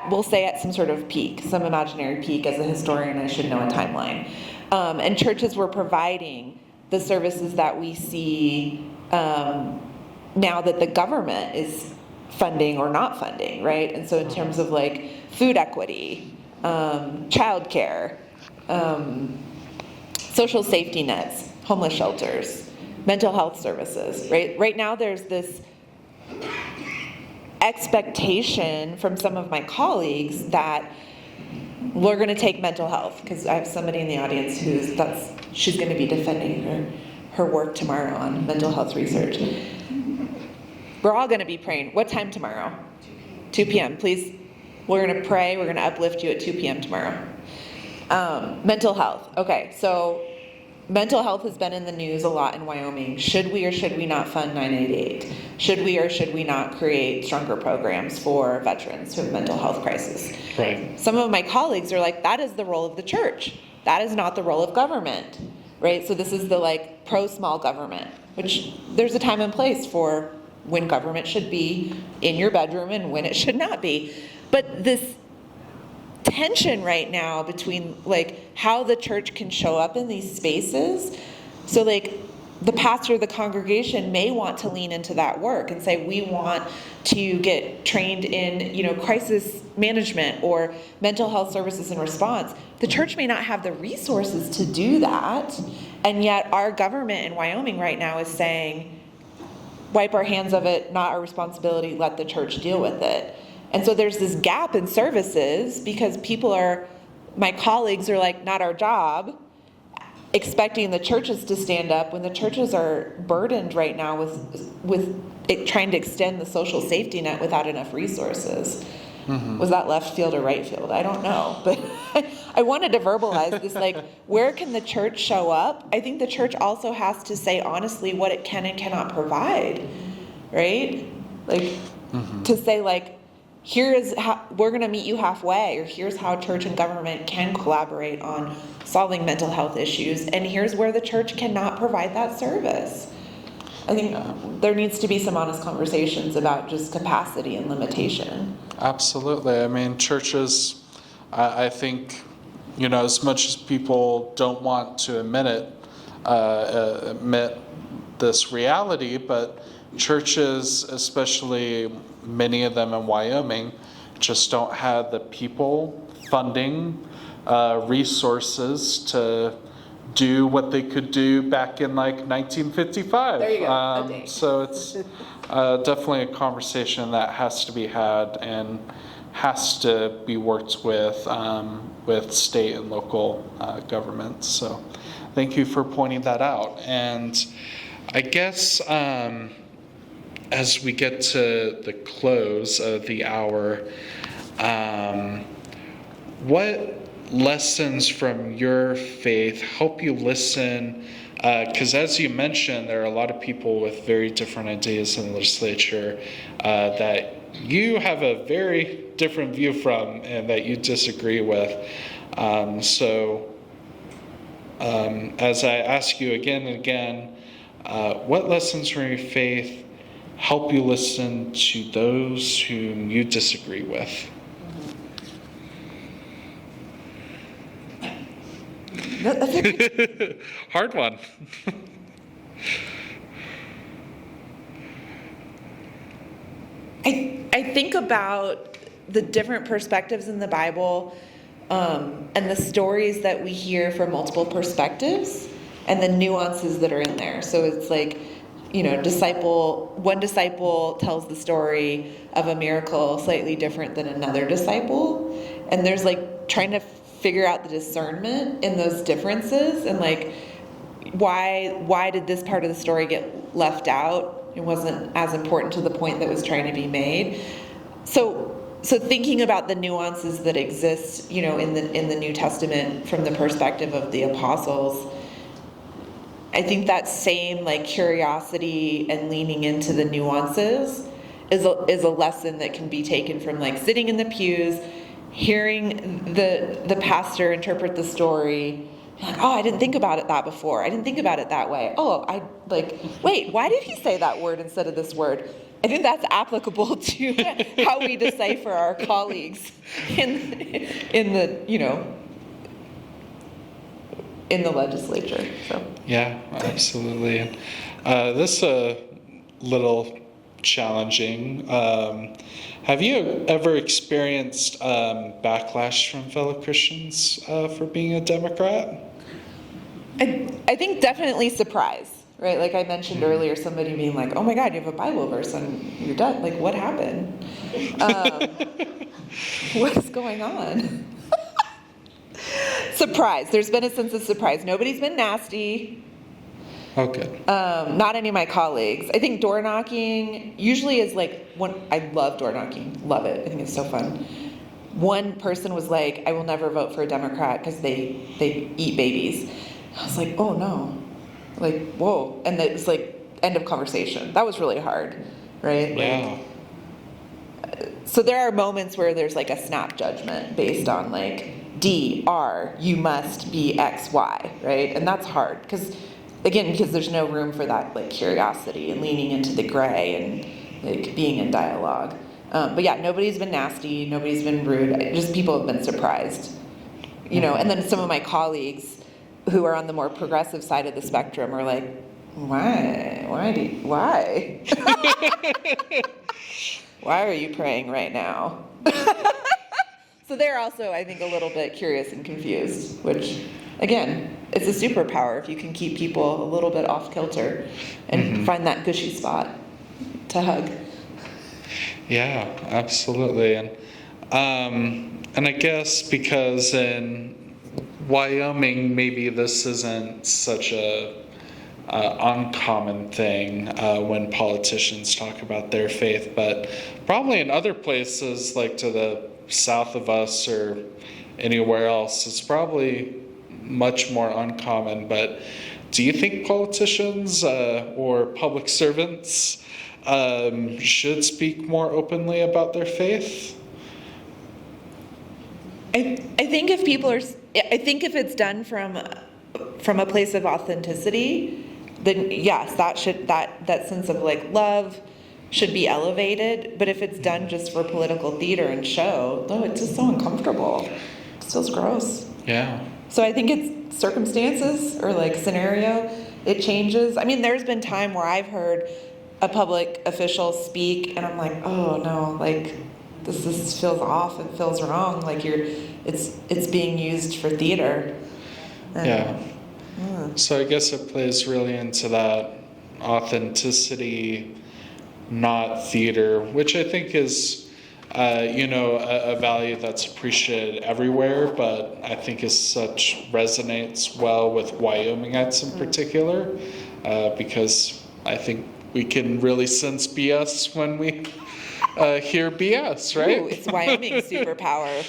we'll say at some sort of peak, some imaginary peak, as a historian I should know a timeline, and churches were providing the services that we see now that the government is funding or not funding, right? And so in terms of, like, food equity, childcare, social safety nets, homeless shelters, mental health services, right? Right now there's this expectation from some of my colleagues that we're going to take mental health, because I have somebody in the audience she's going to be defending her work tomorrow on mental health research. We're all going to be praying. What time tomorrow? 2 p.m. Please, we're going to pray. We're going to uplift you at 2 p.m. tomorrow. Mental health. Okay, so mental health has been in the news a lot in Wyoming. Should we or should we not fund 988? Should we or should we not create stronger programs for veterans who have mental health crisis? Right. Some of my colleagues are like, that is the role of the church. That is not the role of government, right? So this is the like pro-small government, which there's a time and place for when government should be in your bedroom and when it should not be. But this tension right now between like how the church can show up in these spaces. So like the pastor of the congregation may want to lean into that work and say, we want to get trained in, you know, crisis management or mental health services and response. The church may not have the resources to do that. And yet our government in Wyoming right now is saying, wipe our hands of it, not our responsibility, let the church deal with it. And so there's this gap in services because my colleagues are like, not our job, expecting the churches to stand up when the churches are burdened right now with it, trying to extend the social safety net without enough resources. Mm-hmm. Was that left field or right field? I don't know. But I wanted to verbalize this, like, where can the church show up? I think the church also has to say honestly what it can and cannot provide, right? Like, to say, like, here is how we're going to meet you halfway, or here's how church and government can collaborate on solving mental health issues, and here's where the church cannot provide that service. I think there needs to be some honest conversations about just capacity and limitation. Absolutely. I mean, churches, I think, you know, as much as people don't want to admit this reality, but churches, especially many of them in Wyoming, just don't have the people, funding, resources to do what they could do back in like 1955. There you go. So it's definitely a conversation that has to be had and has to be worked with state and local governments. So thank you for pointing that out. And I guess as we get to the close of the hour, what lessons from your faith help you listen? Because as you mentioned, there are a lot of people with very different ideas in the legislature that you have a very different view from and that you disagree with. So as I ask you again and again, what lessons from your faith help you listen to those whom you disagree with? Hard one. I think about the different perspectives in the Bible and the stories that we hear from multiple perspectives and the nuances that are in there. So it's like, you know, one disciple tells the story of a miracle slightly different than another disciple. And there's like trying to figure out the discernment in those differences and like why did this part of the story get left out? It wasn't as important to the point that was trying to be made. So thinking about the nuances that exist, you know, in the New Testament from the perspective of the apostles, I think that same like curiosity and leaning into the nuances is a lesson that can be taken from like sitting in the pews, hearing the pastor interpret the story, like, oh, I didn't think about it that before. I didn't think about it that way. Oh, I like, wait, why did he say that word instead of this word? I think that's applicable to how we decipher our colleagues in the, you know, in the legislature. So. Yeah, absolutely. This is a little challenging. Have you ever experienced backlash from fellow Christians for being a Democrat? I think definitely surprise, right? Like I mentioned earlier, somebody being like, oh my God, you have a Bible verse on your desk. Like, what happened? What is going on? Surprise. There's been a sense of surprise. Nobody's been nasty. Okay. Not any of my colleagues. I think door knocking usually is like I love door knocking. Love it. I think it's so fun. One person was like, I will never vote for a Democrat because they eat babies. I was like, oh no, like, whoa. And it was like, end of conversation. That was really hard, right? Yeah. So there are moments where there's like a snap judgment based on like D, R, you must be X, Y, right? And that's hard because there's no room for that like curiosity and leaning into the gray and like being in dialogue. But yeah, nobody's been nasty, nobody's been rude. Just people have been surprised, And then some of my colleagues who are on the more progressive side of the spectrum are like, why? Why are you praying right now? So they're also, I think, a little bit curious and confused, which, again, it's a superpower if you can keep people a little bit off kilter and find that gushy spot to hug. Yeah, absolutely. And I guess because in Wyoming, maybe this isn't such a uncommon thing when politicians talk about their faith, but probably in other places like to the south of us or anywhere else, it's probably much more uncommon. But do you think politicians or public servants should speak more openly about their faith? I think if it's done from a place of authenticity, then yes, that sense of like love should be elevated. But if it's done just for political theater and show, no, it's just so uncomfortable. It feels gross. Yeah. So I think it's circumstances or like scenario, it changes. I mean, there's been time where I've heard a public official speak and I'm like, oh no, like this feels off, it feels wrong, like it's being used for theater. Yeah. So I guess it plays really into that authenticity, not theater, which I think is, a value that's appreciated everywhere, but I think resonates well with Wyomingites in particular, because I think we can really sense BS when we hear BS, right? Ooh, it's Wyoming's superpower.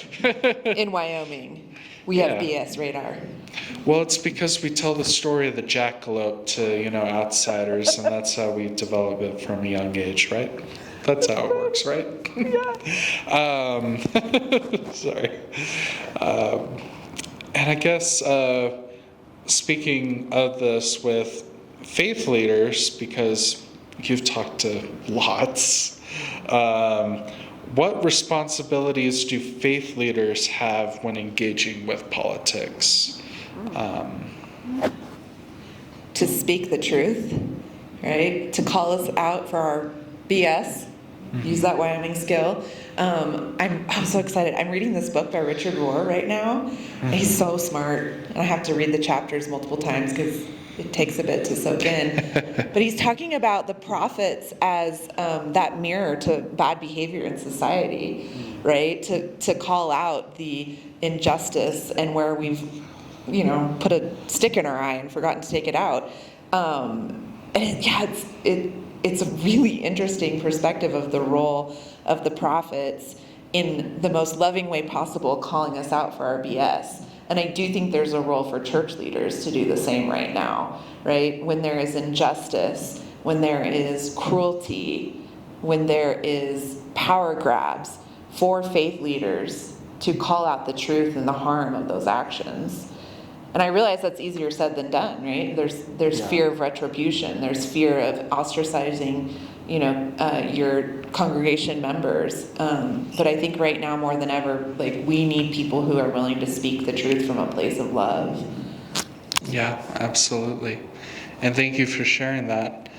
In Wyoming, we have BS radar. Well, it's because we tell the story of the jackalope to, outsiders, and that's how we develop it from a young age, right? That's how it works, right? Yeah. Sorry. And I guess speaking of this with faith leaders, because you've talked to lots, what responsibilities do faith leaders have when engaging with politics? To speak the truth, right? To call us out for our BS. Use that Wyoming skill. I'm so excited. I'm reading this book by Richard Rohr right now. He's so smart. I have to read the chapters multiple times because it takes a bit to soak in. But he's talking about the prophets as that mirror to bad behavior in society, right? To call out the injustice and where we've, put a stick in our eye and forgotten to take it out. It's a really interesting perspective of the role of the prophets in the most loving way possible, calling us out for our BS. And I do think there's a role for church leaders to do the same right now, right? When there is injustice, when there is cruelty, when there is power grabs, for faith leaders to call out the truth and the harm of those actions. And I realize that's easier said than done, right? There's fear of retribution. There's fear of ostracizing, your congregation members. But I think right now more than ever, like we need people who are willing to speak the truth from a place of love. Yeah, absolutely. And thank you for sharing that.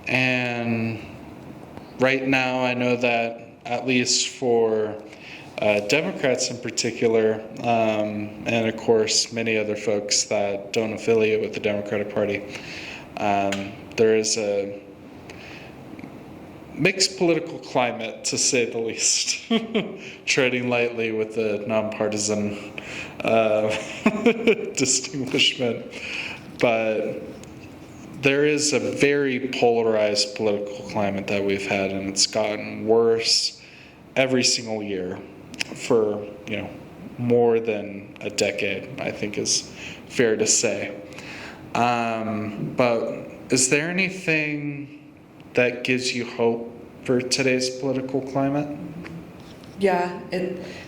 And right now, I know that at least for Democrats in particular, and of course many other folks that don't affiliate with the Democratic Party, there is a mixed political climate, to say the least, treading lightly with the nonpartisan distinguishment. But there is a very polarized political climate that we've had, and it's gotten worse every single year for more than a decade, I think is fair to say. But is there anything that gives you hope for today's political climate? Yeah,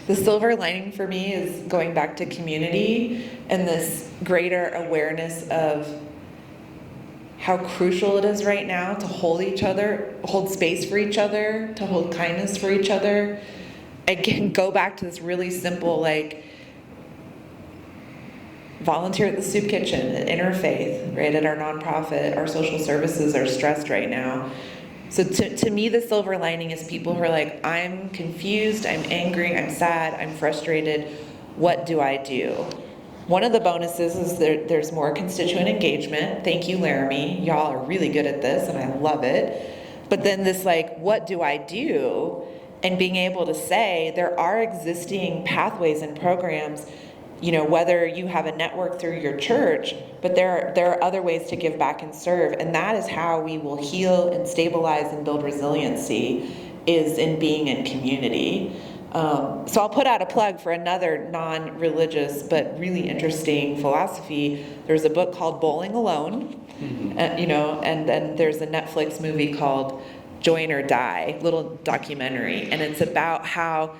the silver lining for me is going back to community and this greater awareness of how crucial it is right now to hold space for each other, to hold kindness for each other. Again, go back to this really simple, like, volunteer at the soup kitchen, at Interfaith, right, at our nonprofit. Our social services are stressed right now. So to me, the silver lining is people who are like, I'm confused, I'm angry, I'm sad, I'm frustrated. What do I do? One of the bonuses is there's more constituent engagement. Thank you, Laramie. Y'all are really good at this, and I love it. But then this, like, what do I do? And being able to say there are existing pathways and programs, you know, whether you have a network through your church, but there are other ways to give back and serve. And that is how we will heal and stabilize and build resiliency, is in being in community. So I'll put out a plug for another non-religious but really interesting philosophy. There's a book called Bowling Alone, you know, and then there's a Netflix movie called Join or Die, little documentary, and it's about how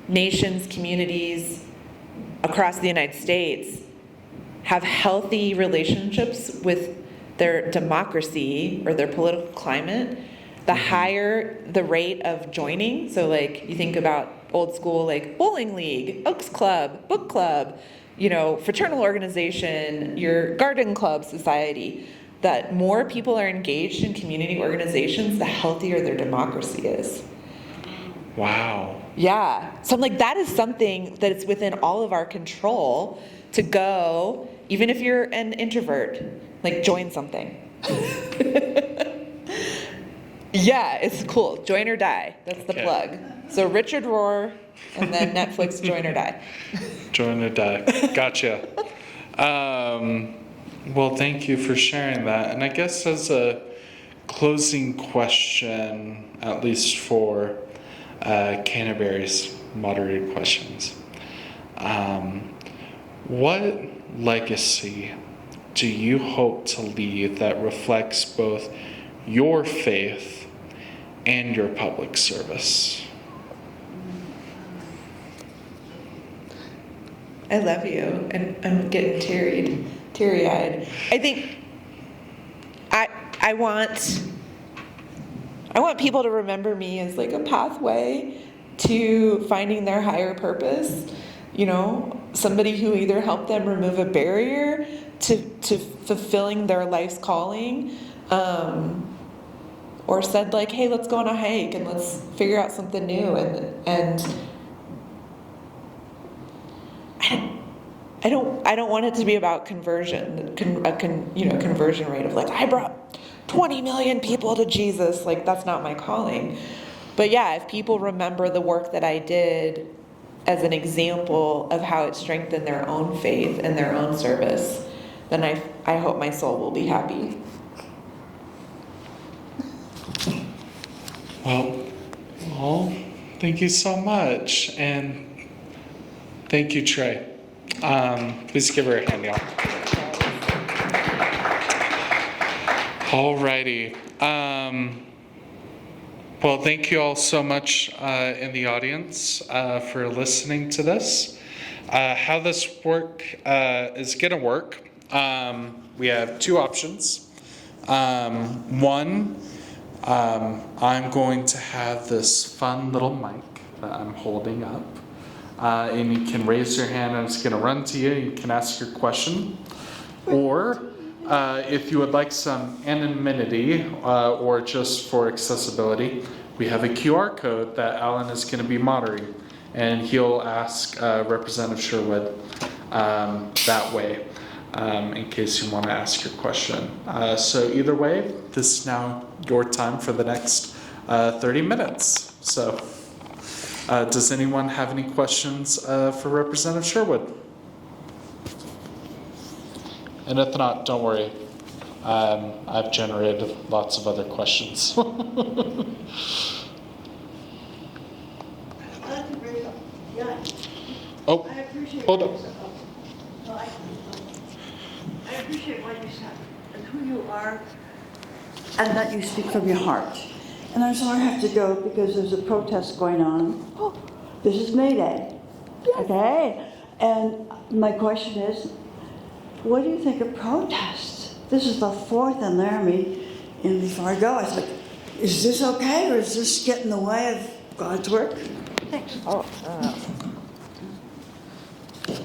nations, communities across the United States have healthy relationships with their democracy or their political climate. The higher the rate of joining, so like you think about old school, like bowling league, Elks Club, book club, you know, fraternal organization, your garden club society, that more people are engaged in community organizations, the healthier their democracy is. Wow. Yeah. So I'm like, that is something that it's within all of our control to go, even if you're an introvert, like join something. Yeah, it's cool. Join or Die. That's the plug. So Richard Rohr and then Netflix Join or Die. Join or Die. Gotcha. Well, thank you for sharing that. And I guess as a closing question, at least for Canterbury's moderated questions, what legacy do you hope to leave that reflects both your faith and your public service? I love you, and I'm getting teary-eyed. I think I want people to remember me as like a pathway to finding their higher purpose. You know, somebody who either helped them remove a barrier to fulfilling their life's calling, or said like, hey, let's go on a hike and let's figure out something new. And I don't want it to be about conversion, conversion rate of like, I brought 20 million people to Jesus. Like, that's not my calling. But yeah, if people remember the work that I did as an example of how it strengthened their own faith and their own service, then I hope my soul will be happy. Well, thank you so much. And thank you, Trey. Please give her a hand, y'all. Alrighty. Well, thank you all so much in the audience for listening to this. How this work is going to work, we have two options. One, I'm going to have this fun little mic that I'm holding up. And you can raise your hand and it's going to run to you. You can ask your question. Or if you would like some anonymity or just for accessibility, we have a QR code that Alan is going to be monitoring. And he'll ask Representative Sherwood that way in case you want to ask your question. So either way, this is now your time for the next 30 minutes. So does anyone have any questions for Representative Sherwood? And if not, don't worry. I've generated lots of other questions. Yeah. Oh, I appreciate hold up. it. appreciate what you said and who you are, and that you speak from your heart. And I'm sorry I have to go because there's a protest going on. Oh, this is May Day. Okay? And my question is, what do you think of protests? This is the fourth in Laramie, and before I go, I was like, is this okay, or is this get in the way of God's work? Thanks.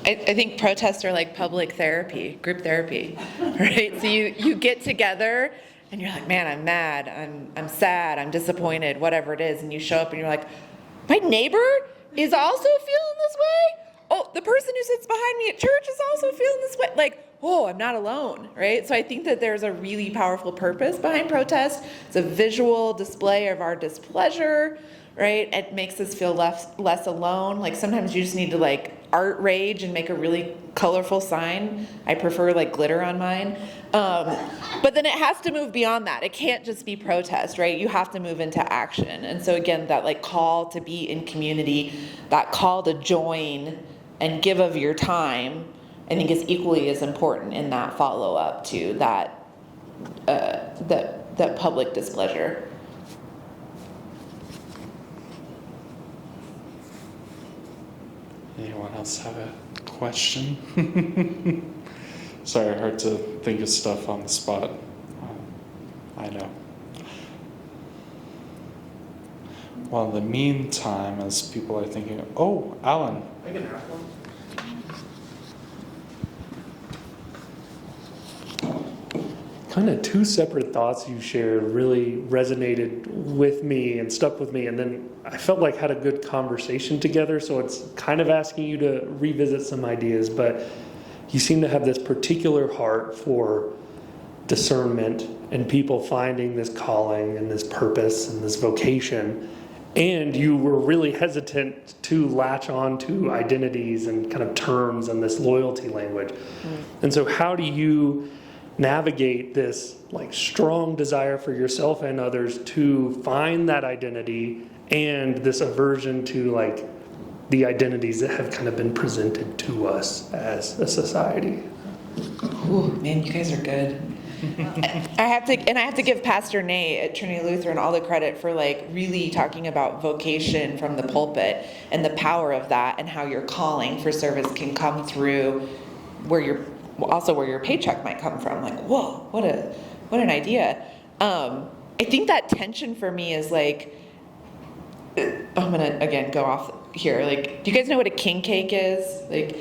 I think protests are like public therapy, group therapy, right? So you get together and you're like, man, I'm mad, I'm sad, I'm disappointed, whatever it is, and you show up and you're like, my neighbor is also feeling this way? Oh, the person who sits behind me at church is also feeling this way. Like, oh, I'm not alone, right? So I think that there's a really powerful purpose behind protest. It's a visual display of our displeasure, right? It makes us feel less alone. Like sometimes you just need to like art rage and make a really colorful sign. I prefer like glitter on mine. But then it has to move beyond that. It can't just be protest, right? You have to move into action. And so again, that like call to be in community, that call to join and give of your time, I think is equally as important in that follow-up to that public displeasure. Anyone else have a question? Sorry, hard to think of stuff on the spot. I know. Well, in the meantime, as people are thinking, oh, Alan. I can have one. Kind of two separate thoughts you shared really resonated with me and stuck with me, and then I felt like had a good conversation together, so it's kind of asking you to revisit some ideas, but you seem to have this particular heart for discernment and people finding this calling and this purpose and this vocation, and you were really hesitant to latch on to identities and kind of terms and this loyalty language. And so how do you navigate this like strong desire for yourself and others to find that identity and this aversion to like the identities that have kind of been presented to us as a society? Ooh, man, you guys are good. I have to give Pastor Nate at Trinity Lutheran all the credit for like really talking about vocation from the pulpit and the power of that and how your calling for service can come through where your paycheck might come from. Like, whoa, what an idea. I think that tension for me is like, I'm gonna again go off here. Like, do you guys know what a king cake is? Like,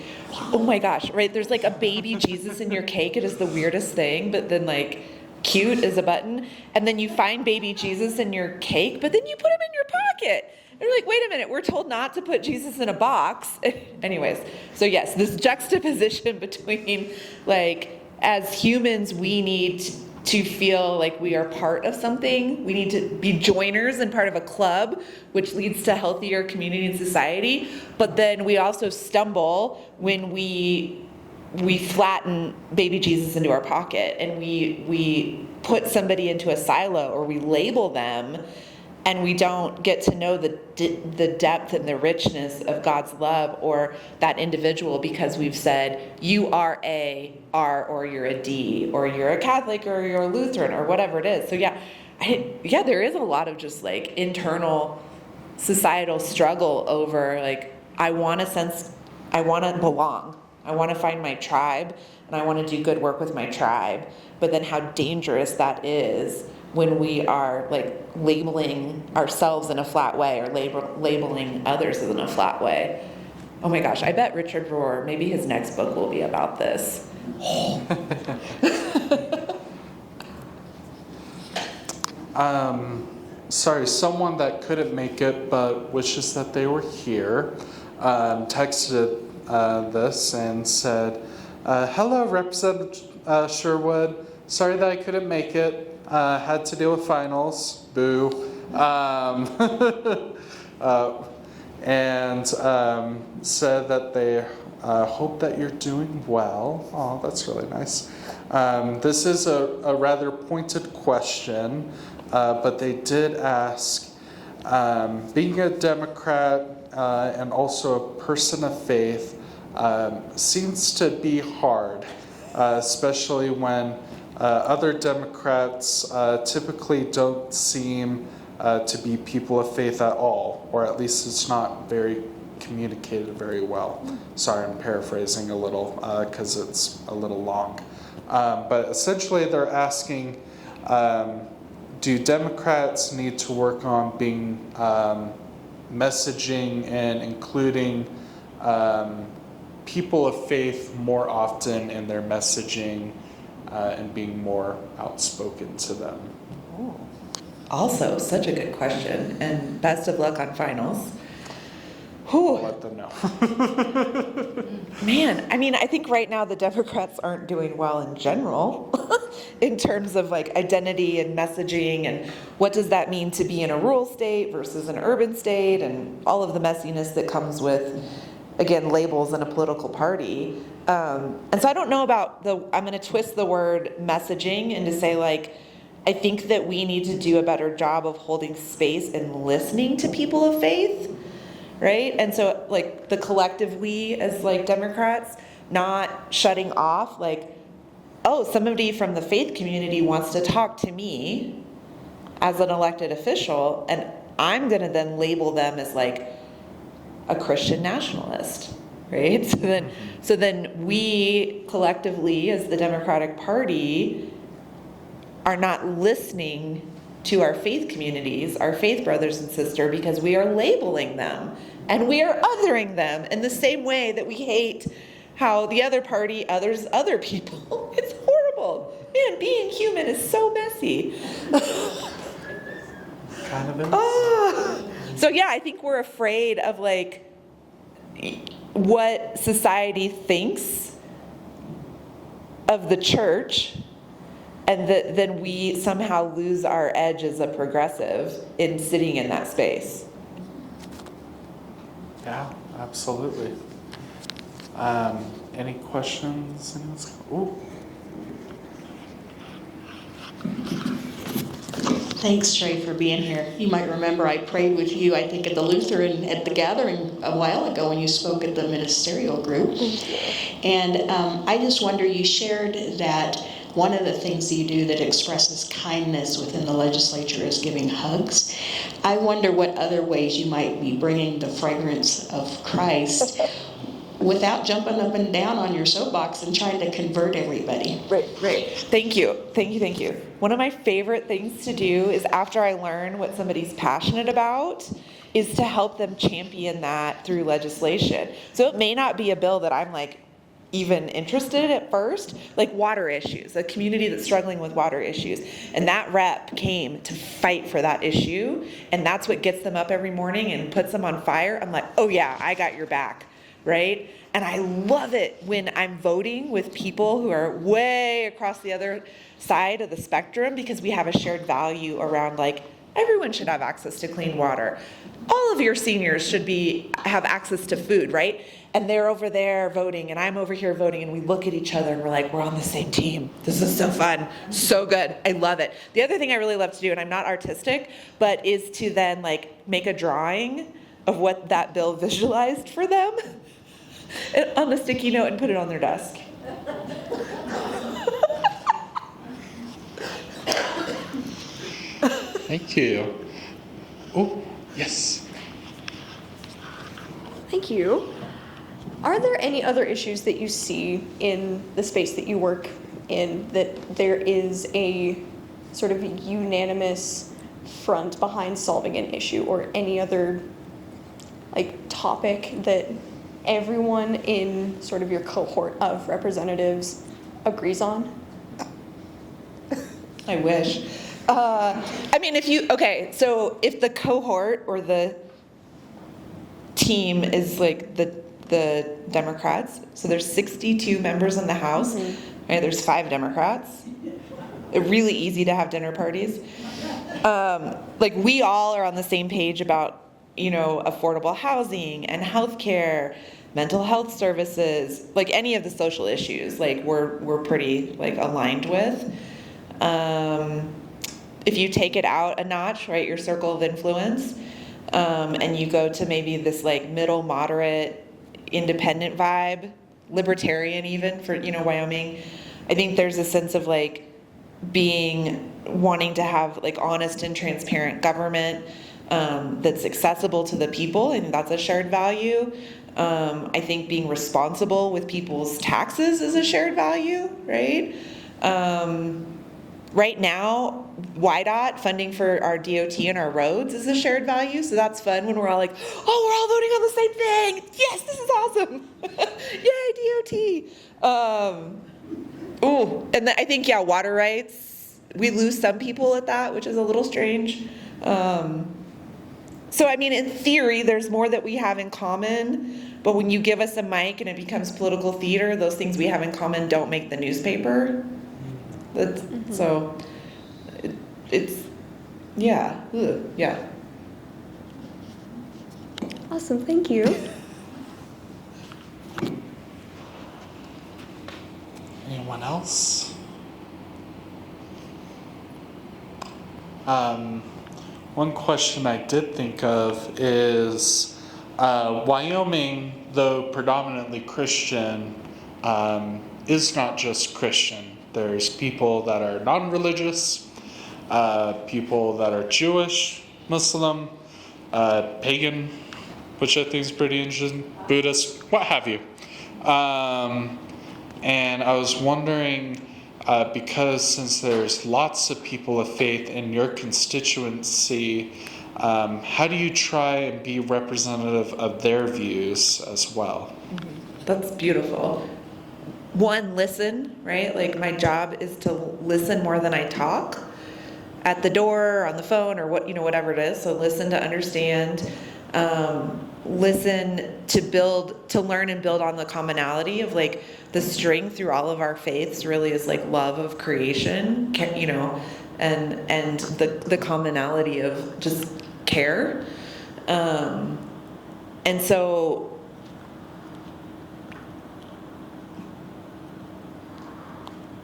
oh my gosh, right? There's like a baby Jesus in your cake. It is the weirdest thing, but then like cute as a button. And then you find baby Jesus in your cake, but then you put him in your pocket. And you're like, wait a minute, we're told not to put Jesus in a box. Anyways, so yes, this juxtaposition between like, as humans, we need to feel like we are part of something. We need to be joiners and part of a club, which leads to healthier community and society. But then we also stumble when we flatten baby Jesus into our pocket and we put somebody into a silo or we label them, and we don't get to know the depth and the richness of God's love or that individual because we've said, you are a R or you're a D or you're a Catholic or you're a Lutheran or whatever it is. So yeah, there is a lot of just like internal societal struggle over like, I want to belong. I want to find my tribe and I want to do good work with my tribe. But then how dangerous that is when we are like labeling ourselves in a flat way or labeling others in a flat way. Oh my gosh, I bet Richard Rohr, maybe his next book will be about this. Sorry, someone that couldn't make it but wishes that they were here texted this and said, hello, Representative Sherwood. Sorry that I couldn't make it. Had to deal with finals. Boo. And said that they hope that you're doing well. Oh, that's really nice. This is a rather pointed question, but they did ask, being a Democrat and also a person of faith seems to be hard especially when other Democrats typically don't seem to be people of faith at all, or at least it's not very communicated very well. Sorry, I'm paraphrasing a little because it's a little long. But essentially they're asking, do Democrats need to work on being messaging and including people of faith more often in their messaging and being more outspoken to them? Also, such a good question, and best of luck on finals. I'll let them know. Man, I mean, I think right now the Democrats aren't doing well in general in terms of like identity and messaging and what does that mean to be in a rural state versus an urban state and all of the messiness that comes with, again, labels in a political party. And so I don't know about I'm going to twist the word messaging and to say like, I think that we need to do a better job of holding space and listening to people of faith. Right? And so like the collective we as like Democrats, not shutting off like, oh, somebody from the faith community wants to talk to me as an elected official, and I'm going to then label them as like a Christian nationalist, right? So then we collectively as the Democratic Party are not listening to our faith communities, our faith brothers and sisters, because we are labeling them and we are othering them in the same way that we hate how the other party others other people. It's horrible. Man, being human is so messy. Kind of is. So yeah, I think we're afraid of like what society thinks of the church, and that then we somehow lose our edge as a progressive in sitting in that space. Yeah, absolutely. Any questions? Ooh. Thanks, Trey, for being here. You might remember I prayed with you, I think, at the Lutheran at the gathering a while ago when you spoke at the ministerial group. And I just wonder, you shared that one of the things that you do that expresses kindness within the legislature is giving hugs. I wonder what other ways you might be bringing the fragrance of Christ without jumping up and down on your soapbox and trying to convert everybody. Right. Thank you. One of my favorite things to do is after I learn what somebody's passionate about is to help them champion that through legislation. So it may not be a bill that I'm like even interested at first, like water issues, a community that's struggling with water issues. And that rep came to fight for that issue. And that's what gets them up every morning and puts them on fire. I'm like, oh yeah, I got your back. Right? And I love it when I'm voting with people who are way across the other side of the spectrum, because we have a shared value around like everyone should have access to clean water. All of your seniors should have access to food, right? And they're over there voting and I'm over here voting, and we look at each other and we're like, we're on the same team. This is so fun. So good. I love it. The other thing I really love to do, and I'm not artistic, but is to then like make a drawing of what that bill visualized for them on a sticky note and put it on their desk. Thank you. Oh, yes. Thank you. Are there any other issues that you see in the space that you work in that there is a sort of unanimous front behind solving an issue, or any other like topic that everyone in sort of your cohort of representatives agrees on? I wish. I mean, if the cohort or the team is like the Democrats, so there's 62 members in the House, right? There's 5 Democrats. It's really easy to have dinner parties. Like we all are on the same page about, affordable housing and healthcare, mental health services, like any of the social issues, like we're pretty like aligned with. If you take it out a notch, right, your circle of influence, and you go to maybe this like middle moderate independent vibe, libertarian even for Wyoming, I think there's a sense of like wanting to have like honest and transparent government that's accessible to the people, and that's a shared value. I think being responsible with people's taxes is a shared value, right? Right now, YDOT funding for our DOT and our roads is a shared value, so that's fun when we're all like, oh, we're all voting on the same thing. Yes, this is awesome. Yay, DOT. I think, yeah, water rights, we lose some people at that, which is a little strange. So, I mean, in theory, there's more that we have in common, but when you give us a mic and it becomes political theater, those things we have in common don't make the newspaper. So, it's, yeah, yeah. Awesome, thank you. Anyone else? One question I did think of is Wyoming, though predominantly Christian, is not just Christian. There's people that are non-religious, people that are Jewish, Muslim, pagan, which I think is pretty interesting, Buddhist, what have you. And I was wondering, because since there's lots of people of faith in your constituency, how do you try and be representative of their views as well? That's beautiful. One, listen, right? Like my job is to listen more than I talk at the door or on the phone or whatever it is. So listen to understand, listen to learn and build on the commonality of like the string through all of our faiths really is like love of creation, and the commonality of just care. And so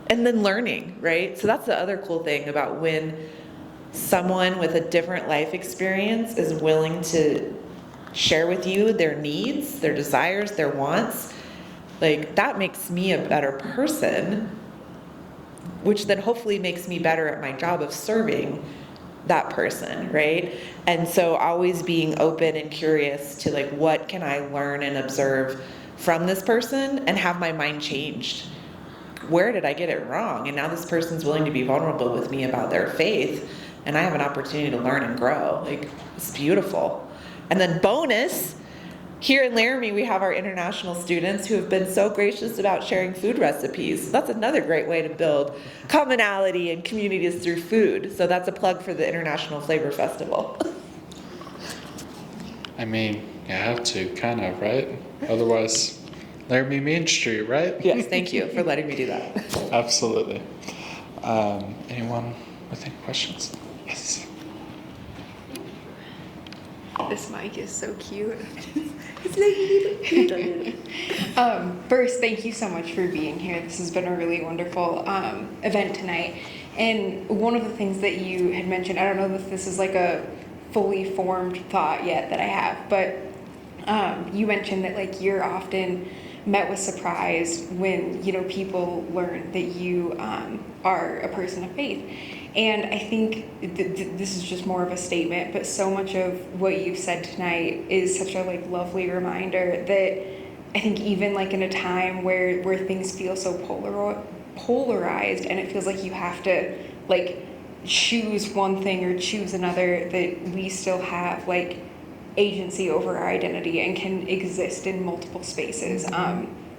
and then learning, right? So that's the other cool thing about when someone with a different life experience is willing to share with you their needs, their desires, their wants, like that makes me a better person, which then hopefully makes me better at my job of serving that person, right? And so always being open and curious to like, what can I learn and observe from this person and have my mind changed? Where did I get it wrong? And now this person's willing to be vulnerable with me about their faith, and I have an opportunity to learn and grow. Like, it's beautiful. And then bonus, here in Laramie, we have our international students who have been so gracious about sharing food recipes. That's another great way to build commonality and communities through food. So that's a plug for the International Flavor Festival. I mean, you have to, kind of, right? Otherwise, Laramie Main Street, right? Yes, thank you for letting me do that. Absolutely. Anyone with any questions? Yes. This mic is so cute. First, thank you so much for being here. This has been a really wonderful event tonight. And one of the things that you had mentioned, I don't know if this is like a fully formed thought yet that I have, but you mentioned that like you're often met with surprise when people learn that you are a person of faith. And I think this is just more of a statement, but so much of what you've said tonight is such a like lovely reminder that I think even like in a time where things feel so polarized and it feels like you have to like choose one thing or choose another, that we still have like agency over our identity and can exist in multiple spaces,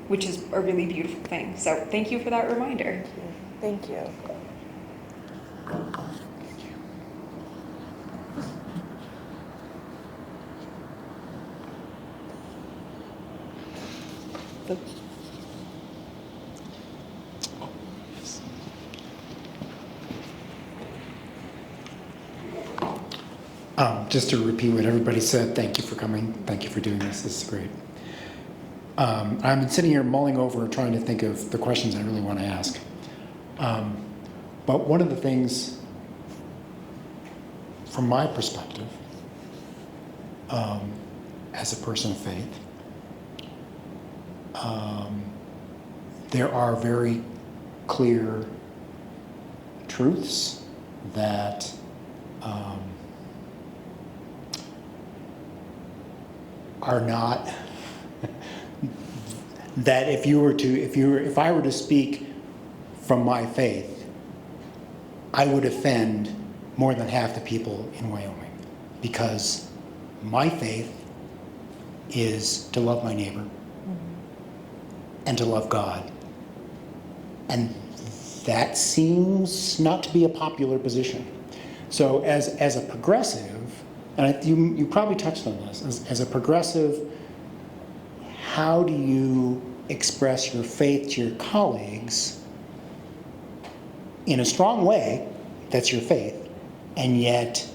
which is a really beautiful thing. So thank you for that reminder. Thank you. Just to repeat what everybody said, thank you for coming. Thank you for doing this. This is great. I've been sitting here mulling over trying to think of the questions I really want to ask. But one of the things, from my perspective, as a person of faith, there are very clear truths that are not that if I were to speak from my faith, I would offend more than half the people in Wyoming, because my faith is to love my neighbor and to love God. And that seems not to be a popular position. So as a progressive, and you probably touched on this, as a progressive, how do you express your faith to your colleagues in a strong way, that's your faith, and yet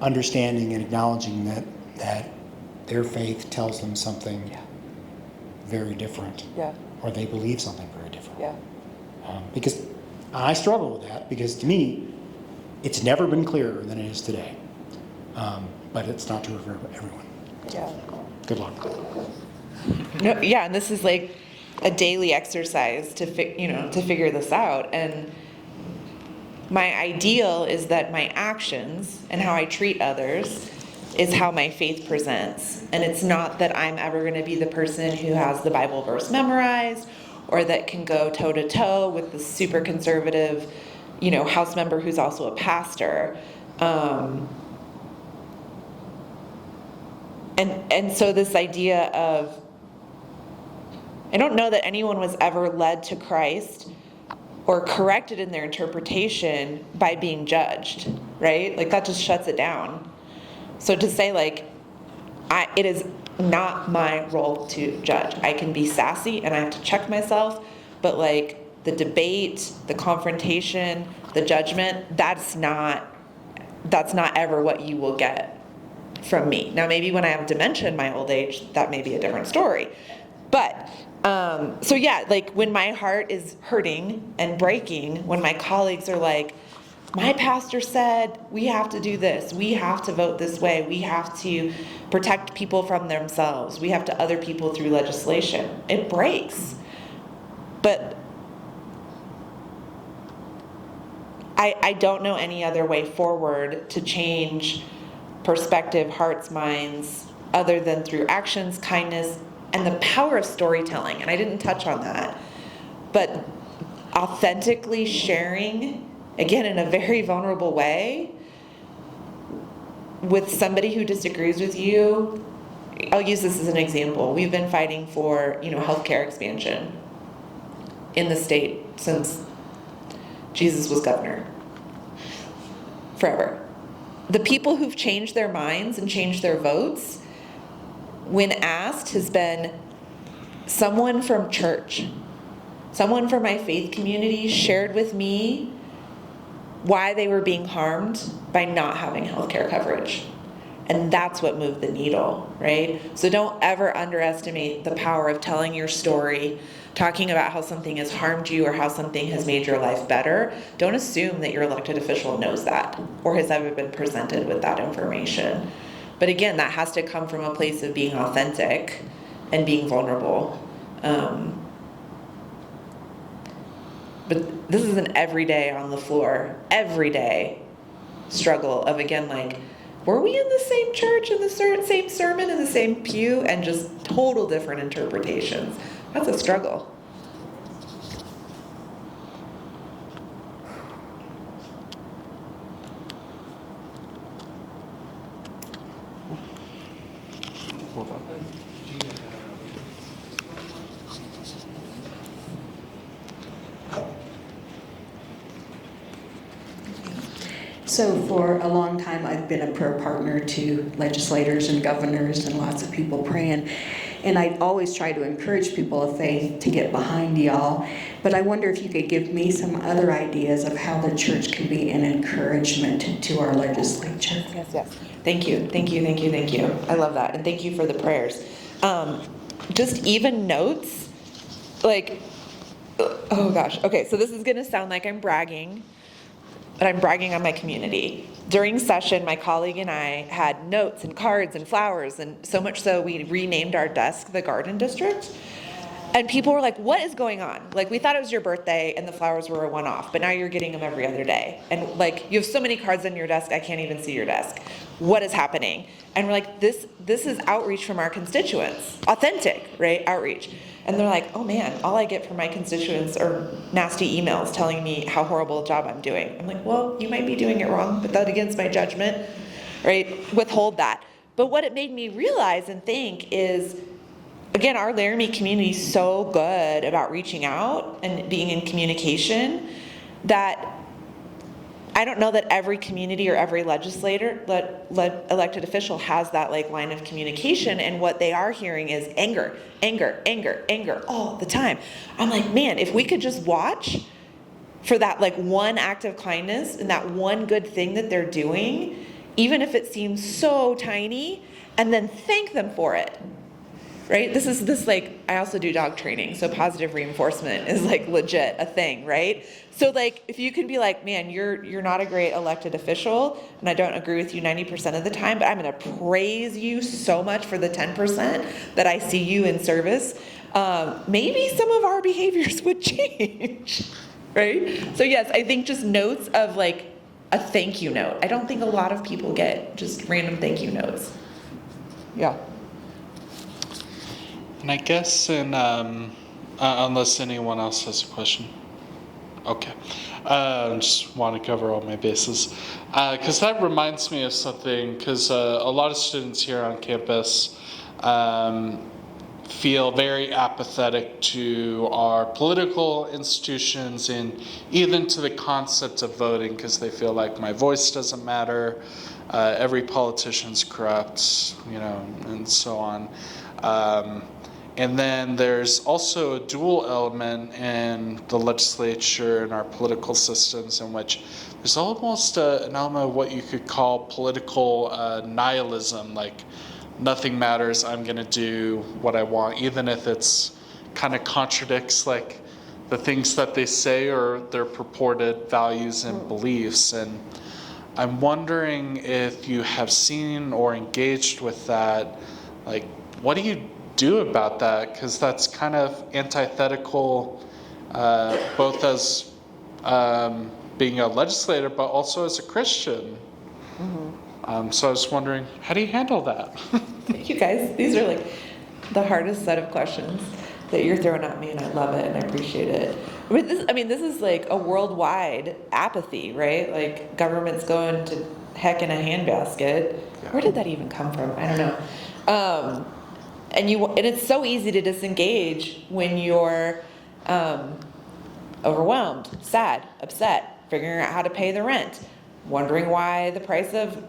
understanding and acknowledging that their faith tells them something very different, or they believe something very different. Because I struggle with that, because to me, it's never been clearer than it is today. But it's not true for everyone. Good luck. No, and this is like a daily exercise to figure this out. And my ideal is that my actions and how I treat others is how my faith presents. And it's not that I'm ever going to be the person who has the Bible verse memorized, or that can go toe to toe with the super conservative, House member who's also a pastor. And so this idea of, I don't know that anyone was ever led to Christ or corrected in their interpretation by being judged, right? Like, that just shuts it down. So to say, like, it is not my role to judge. I can be sassy and I have to check myself, but like the debate, the confrontation, the judgment, that's not ever what you will get from me. Now, maybe when I have dementia in my old age, that may be a different story. But so like when my heart is hurting and breaking, when my colleagues are like, my pastor said we have to do this, we have to vote this way, we have to protect people from themselves, we have to other people through legislation, it breaks. But I don't know any other way forward to change perspective, hearts, minds, other than through actions, kindness, and the power of storytelling. And I didn't touch on that, but authentically sharing, again, in a very vulnerable way, with somebody who disagrees with you. I'll use this as an example. We've been fighting for, healthcare expansion in the state since Jesus was governor. Forever. The people who've changed their minds and changed their votes, when asked, has been someone from church, someone from my faith community shared with me why they were being harmed by not having healthcare coverage. And that's what moved the needle, right? So don't ever underestimate the power of telling your story, talking about how something has harmed you or how something has made your life better. Don't assume that your elected official knows that or has ever been presented with that information. But again, that has to come from a place of being authentic and being vulnerable. But this is an everyday on the floor, everyday struggle of, again, like, were we in the same church, in the same sermon, in the same pew, and just total different interpretations? That's a struggle. So for a long time, I've been a prayer partner to legislators and governors and lots of people praying. And I always try to encourage people of faith to get behind y'all. But I wonder if you could give me some other ideas of how the church can be an encouragement to our legislature. Yes. Thank you. I love that. And thank you for the prayers. Just even notes, like, oh gosh. Okay, so this is going to sound like I'm bragging, but I'm bragging on my community. During session, my colleague and I had notes and cards and flowers, and so much so we renamed our desk the Garden District. And people were like, what is going on? Like, we thought it was your birthday and the flowers were a one-off, but now you're getting them every other day. And like, you have so many cards on your desk, I can't even see your desk. What is happening? And we're like, this is outreach from our constituents. Authentic, right? Outreach. And they're like, oh man, all I get from my constituents are nasty emails telling me how horrible a job I'm doing. I'm like, well, you might be doing it wrong, but that against my judgment, right? Withhold that. But what it made me realize and think is, again, our Laramie community is so good about reaching out and being in communication that I don't know that every community or every legislator, elected official has that like line of communication, and what they are hearing is anger, anger, anger, anger all the time. I'm like, man, if we could just watch for that like one act of kindness and that one good thing that they're doing, even if it seems so tiny, and then thank them for it. Right? This like, I also do dog training, so positive reinforcement is like legit a thing, right? So like, if you can be like, man, you're not a great elected official, and I don't agree with you 90% of the time, but I'm gonna praise you so much for the 10% that I see you in service, maybe some of our behaviors would change, right? So yes, I think just notes of like a thank you note. I don't think a lot of people get just random thank you notes. Yeah. And I guess unless anyone else has a question. Okay. Just want to cover all my bases. Because that reminds me of something, because a lot of students here on campus feel very apathetic to our political institutions and even to the concept of voting, because they feel like my voice doesn't matter, every politician's corrupt, and so on. And then there's also a dual element in the legislature and our political systems in which there's almost an element of what you could call political nihilism, like nothing matters, I'm going to do what I want, even if it's kind of contradicts like the things that they say or their purported values and beliefs. And I'm wondering if you have seen or engaged with that, like what do you do about that? Because that's kind of antithetical, both as being a legislator, but also as a Christian. Mm-hmm. So I was wondering, how do you handle that? Thank you guys. These are like the hardest set of questions that you're throwing at me, and I love it and I appreciate it. This is like a worldwide apathy, right? Like government's going to heck in a handbasket. Yeah. Where did that even come from? I don't know. And it's so easy to disengage when you're overwhelmed, sad, upset, figuring out how to pay the rent, wondering why the price of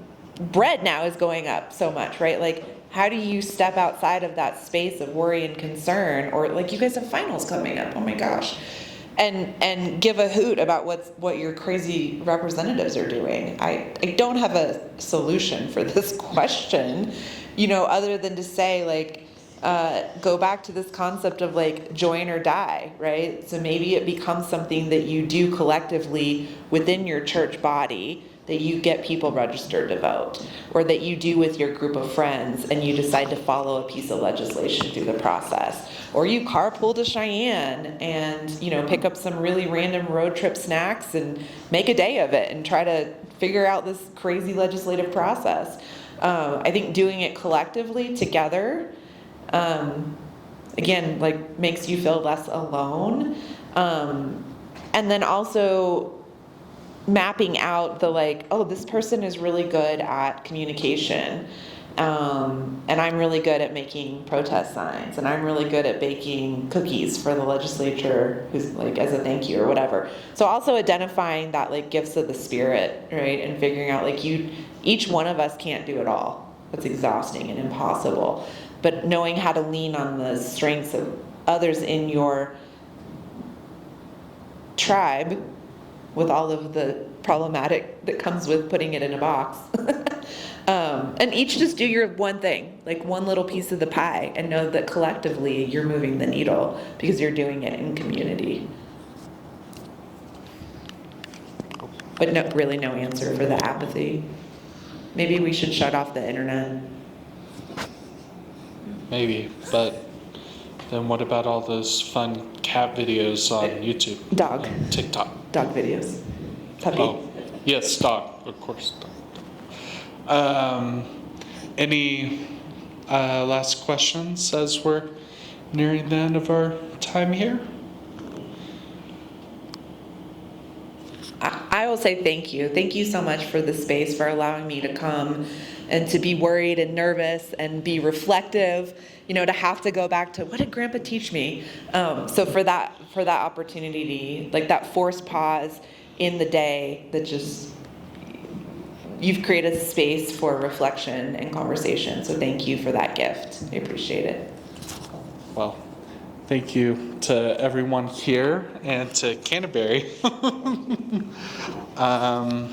bread now is going up so much, right? Like, how do you step outside of that space of worry and concern? Or like, you guys have finals coming up, oh my gosh, and give a hoot about what your crazy representatives are doing. I don't have a solution for this question, other than to say like, go back to this concept of like join or die, right? So maybe it becomes something that you do collectively within your church body, that you get people registered to vote, or that you do with your group of friends and you decide to follow a piece of legislation through the process, or you carpool to Cheyenne and pick up some really random road trip snacks and make a day of it and try to figure out this crazy legislative process. I think doing it collectively together again, like makes you feel less alone. And then also mapping out the like, oh, this person is really good at communication. And I'm really good at making protest signs, and I'm really good at baking cookies for the legislature who's like as a thank you or whatever. So also identifying that like gifts of the spirit, right? And figuring out like each one of us can't do it all. It's exhausting and impossible. But knowing how to lean on the strengths of others in your tribe with all of the problematic that comes with putting it in a box. And each just do your one thing, like one little piece of the pie, and know that collectively you're moving the needle because you're doing it in community. But really no answer for the apathy. Maybe we should shut off the internet. Maybe, but Then what about all those fun cat videos on YouTube? Dog. And TikTok. Dog videos. Puppy. Oh, yes, dog, of course. Any last questions as we're nearing the end of our time here? I will say thank you. Thank you so much for the space, for allowing me to come and to be worried and nervous and be reflective, to have to go back to what did Grandpa teach me? So for that opportunity, like that forced pause in the day, that just, you've created a space for reflection and conversation. So thank you for that gift. I appreciate it. Well, thank you to everyone here and to Canterbury. All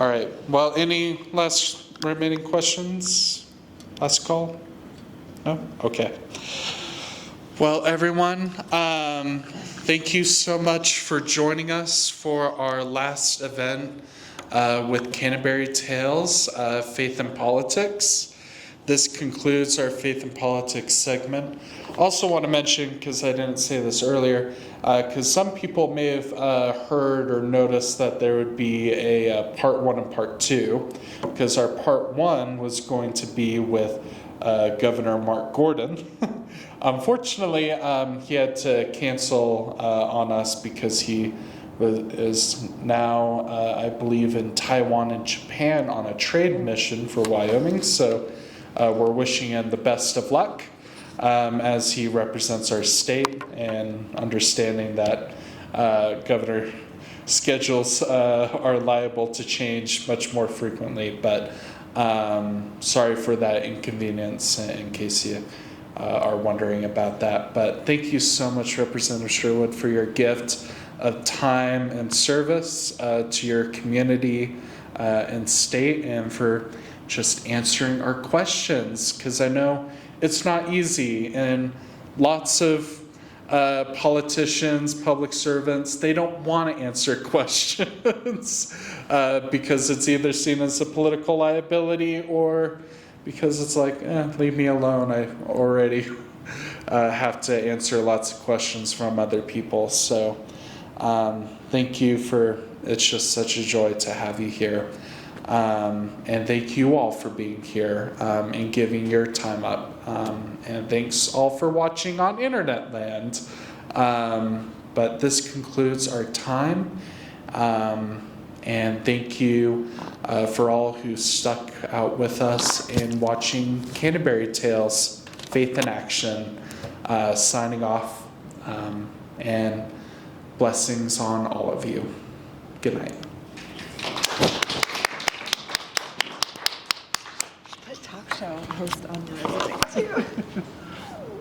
right. Well, any last remaining questions? Last call? No? Okay. Well, everyone, thank you so much for joining us for our last event with Canterbury Tales, Faith and Politics. This concludes our Faith and Politics segment. Also want to mention, because I didn't say this earlier, because some people may have heard or noticed that there would be a part 1 and part 2, because our part 1 was going to be with Governor Mark Gordon. Unfortunately, he had to cancel on us because he is now, I believe, in Taiwan and Japan on a trade mission for Wyoming. So we're wishing him the best of luck as he represents our state, and understanding that governor schedules are liable to change much more frequently. But sorry for that inconvenience in case you are wondering about that. But thank you so much, Representative Sherwood, for your gift of time and service to your community and state, and for just answering our questions, because I know it's not easy, and lots of politicians, public servants, they don't want to answer questions because it's either seen as a political liability, or because it's like, leave me alone. I already have to answer lots of questions from other people. So thank you it's just such a joy to have you here. And thank you all for being here and giving your time up. And thanks all for watching on Internet Land. But this concludes our time. And thank you for all who stuck out with us in watching Canterbury Tales, Faith in Action. Signing off. And blessings on all of you. Good night. Talk show host on your resume too.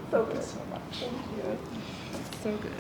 So good. So much. Thank you. So good.